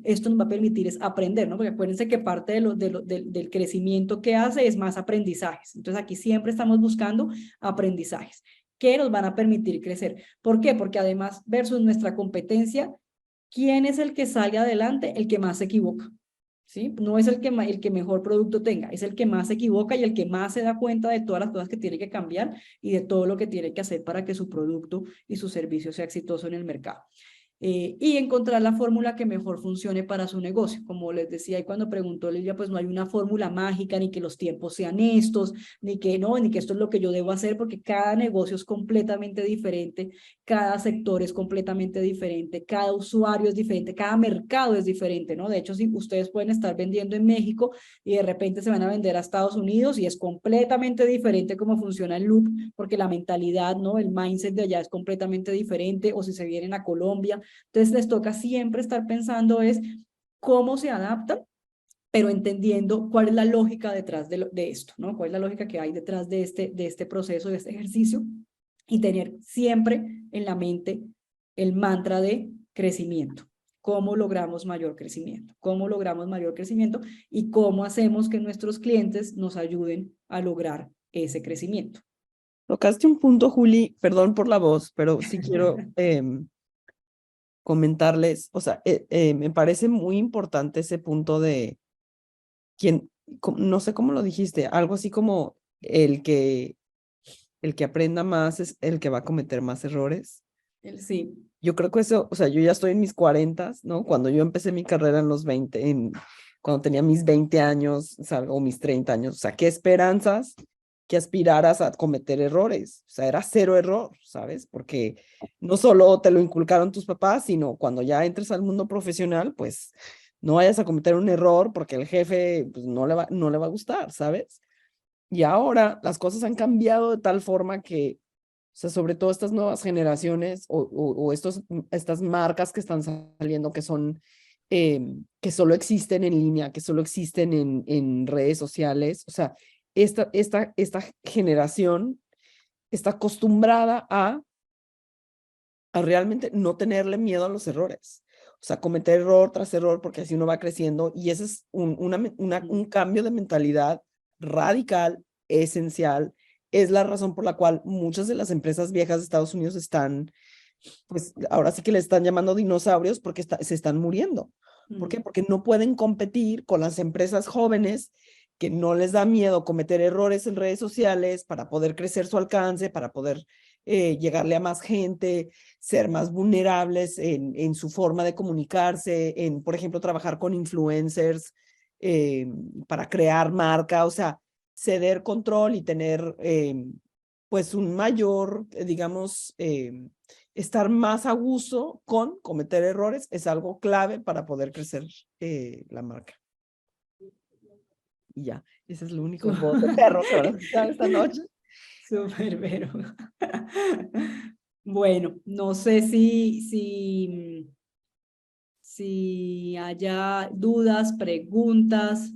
esto nos va a permitir es aprender, ¿no? Porque acuérdense que parte del crecimiento que hace es más aprendizajes. Entonces aquí siempre estamos buscando aprendizajes que nos van a permitir crecer. ¿Por qué? Porque además, versus nuestra competencia, ¿quién es el que sale adelante? El que más se equivoca. ¿Sí? No es el que mejor producto tenga, es el que más se equivoca y el que más se da cuenta de todas las cosas que tiene que cambiar y de todo lo que tiene que hacer para que su producto y su servicio sea exitoso en el mercado. Y encontrar la fórmula que mejor funcione para su negocio. Como les decía y cuando preguntó Lilia, pues no hay una fórmula mágica, ni que los tiempos sean estos, ni que esto es lo que yo debo hacer, porque cada negocio es completamente diferente, cada sector es completamente diferente, cada usuario es diferente, cada mercado es diferente, ¿no? De hecho, si ustedes pueden estar vendiendo en México y de repente se van a vender a Estados Unidos y es completamente diferente cómo funciona el loop, porque la mentalidad, ¿no? El mindset de allá es completamente diferente, o si se vienen a Colombia. Entonces les toca siempre estar pensando es cómo se adaptan, pero entendiendo cuál es la lógica detrás de esto, ¿no? Cuál es la lógica que hay detrás de este proceso, de este ejercicio, y tener siempre en la mente el mantra de crecimiento. ¿Cómo logramos mayor crecimiento? ¿Cómo logramos mayor crecimiento? Y cómo hacemos que nuestros clientes nos ayuden a lograr ese crecimiento. Tocaste un punto, Juli, perdón por la voz, pero sí quiero comentarles, o sea, me parece muy importante ese punto de no sé cómo lo dijiste, algo así como el que aprenda más es el que va a cometer más errores. Sí. Yo creo que eso, o sea, yo ya estoy en mis 40, ¿no? Cuando yo empecé mi carrera en los 20, cuando tenía mis 20 años, o mis 30 años, o sea, qué esperanzas que aspiraras a cometer errores, o sea, era cero error, ¿sabes? Porque no solo te lo inculcaron tus papás, sino cuando ya entres al mundo profesional, pues no vayas a cometer un error porque el jefe pues, no le va a gustar, ¿sabes? Y ahora las cosas han cambiado de tal forma que, o sea, sobre todo estas nuevas generaciones o estas marcas que están saliendo que son, que solo existen en línea, que solo existen en redes sociales, o sea, esta generación está acostumbrada a realmente no tenerle miedo a los errores. O sea, cometer error tras error porque así uno va creciendo y ese es un cambio de mentalidad radical, esencial. Es la razón por la cual muchas de las empresas viejas de Estados Unidos están, pues ahora sí que le están llamando dinosaurios porque se están muriendo. ¿Por qué? Porque no pueden competir con las empresas jóvenes que no les da miedo cometer errores en redes sociales para poder crecer su alcance, para poder llegarle a más gente, ser más vulnerables en su forma de comunicarse, por ejemplo, trabajar con influencers para crear marca, o sea, ceder control y tener pues un mayor, digamos, estar más a gusto con cometer errores es algo clave para poder crecer la marca. Y ya, ese es el único voz de perro que van a escuchar esta noche. Súper, pero bueno, no sé si haya dudas, preguntas.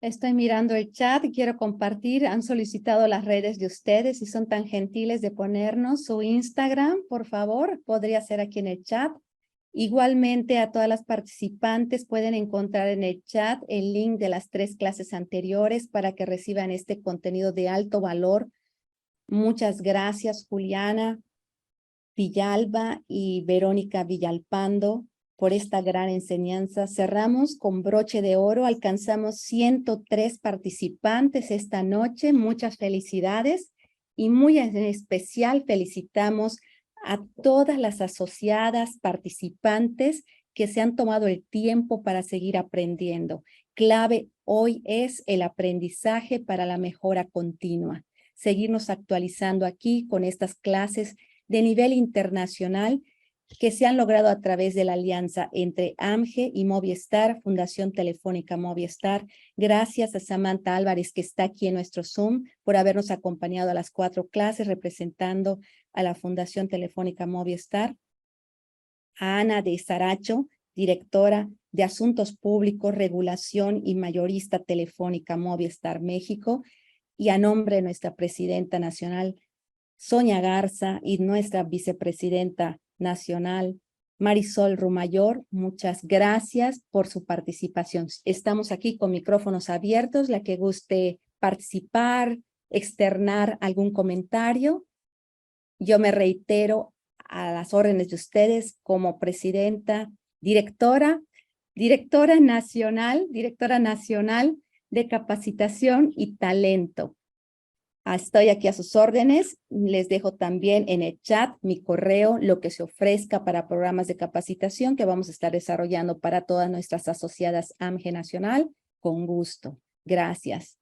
Estoy mirando el chat y quiero compartir. Han solicitado las redes de ustedes y son tan gentiles de ponernos su Instagram, por favor. Podría ser aquí en el chat. Igualmente a todas las participantes pueden encontrar en el chat el link de las 3 clases anteriores para que reciban este contenido de alto valor. Muchas gracias, Juliana Villalba y Verónica Villalpando, por esta gran enseñanza. Cerramos con broche de oro, alcanzamos 103 participantes esta noche, muchas felicidades y muy en especial felicitamos a todas las asociadas participantes que se han tomado el tiempo para seguir aprendiendo. Clave hoy es el aprendizaje para la mejora continua. Seguirnos actualizando aquí con estas clases de nivel internacional que se han logrado a través de la alianza entre AMGE y Movistar, Fundación Telefónica Movistar. Gracias a Samantha Álvarez, que está aquí en nuestro Zoom, por habernos acompañado a las 4 clases representando a la Fundación Telefónica Movistar. A Ana de Saracho, directora de Asuntos Públicos, Regulación y Mayorista Telefónica Movistar México. Y a nombre de nuestra presidenta nacional, Sonia Garza, y nuestra vicepresidenta nacional, Marisol Rumayor, muchas gracias por su participación. Estamos aquí con micrófonos abiertos, la que guste participar, externar algún comentario. Yo me reitero a las órdenes de ustedes como presidenta, directora nacional de capacitación y talento. Estoy aquí a sus órdenes. Les dejo también en el chat mi correo, lo que se ofrezca para programas de capacitación que vamos a estar desarrollando para todas nuestras asociadas AMGE Nacional. Con gusto. Gracias.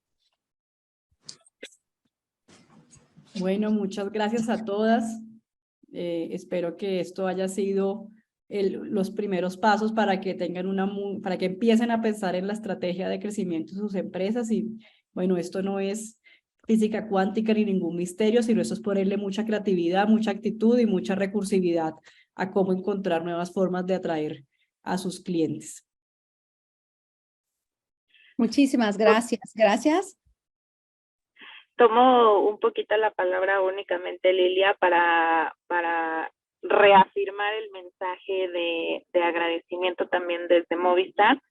Bueno, muchas gracias a todas. Espero que esto haya sido los primeros pasos para que tengan para que empiecen a pensar en la estrategia de crecimiento de sus empresas. Y bueno, esto no es física cuántica ni ningún misterio, sino eso es ponerle mucha creatividad, mucha actitud y mucha recursividad a cómo encontrar nuevas formas de atraer a sus clientes. Muchísimas gracias. Gracias. Tomo un poquito la palabra únicamente, Lilia, para reafirmar el mensaje de agradecimiento también desde Movistar.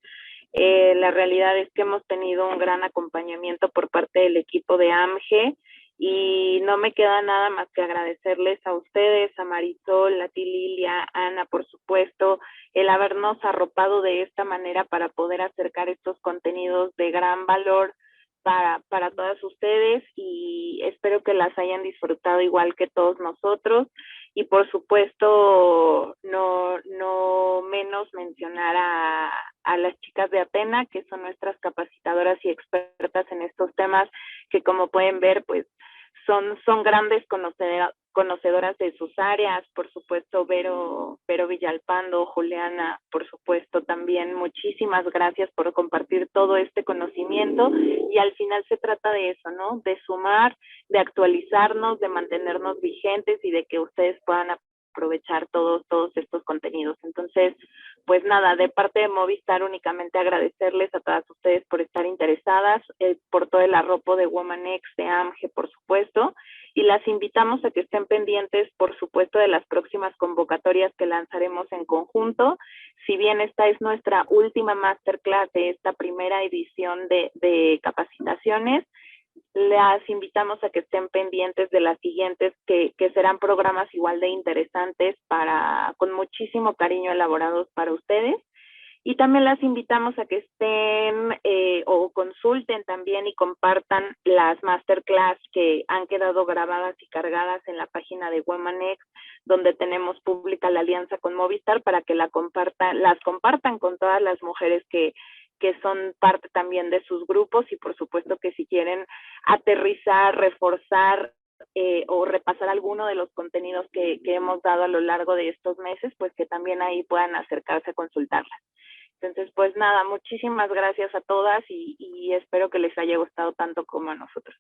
La realidad es que hemos tenido un gran acompañamiento por parte del equipo de AMGE y no me queda nada más que agradecerles a ustedes, a Marisol, a ti Lilia, Ana, por supuesto, el habernos arropado de esta manera para poder acercar estos contenidos de gran valor para todas ustedes, y espero que las hayan disfrutado igual que todos nosotros. Y por supuesto, no menos mencionar a las chicas de Atena, que son nuestras capacitadoras y expertas en estos temas, que como pueden ver, pues son grandes conocedoras de sus áreas. Por supuesto, Vero Villalpando, Juliana, por supuesto, también muchísimas gracias por compartir todo este conocimiento. Y al final se trata de eso, ¿no? De sumar, de actualizarnos, de mantenernos vigentes y de que ustedes puedan aprovechar todos estos contenidos. Entonces, pues nada, de parte de Movistar únicamente agradecerles a todas ustedes por estar interesadas, por todo el arropo de WomanX, de AMGE, por supuesto, y las invitamos a que estén pendientes, por supuesto, de las próximas convocatorias que lanzaremos en conjunto. Si bien esta es nuestra última masterclass de esta primera edición de capacitaciones, las invitamos a que estén pendientes de las siguientes, que serán programas igual de interesantes, con muchísimo cariño elaborados para ustedes. Y también las invitamos a que estén o consulten también y compartan las masterclass que han quedado grabadas y cargadas en la página de WomanX, donde tenemos pública la alianza con Movistar, para que las compartan con todas las mujeres que son parte también de sus grupos. Y por supuesto que si quieren aterrizar, reforzar o repasar alguno de los contenidos que hemos dado a lo largo de estos meses, pues que también ahí puedan acercarse a consultarlas. Entonces, pues nada, muchísimas gracias a todas y espero que les haya gustado tanto como a nosotros.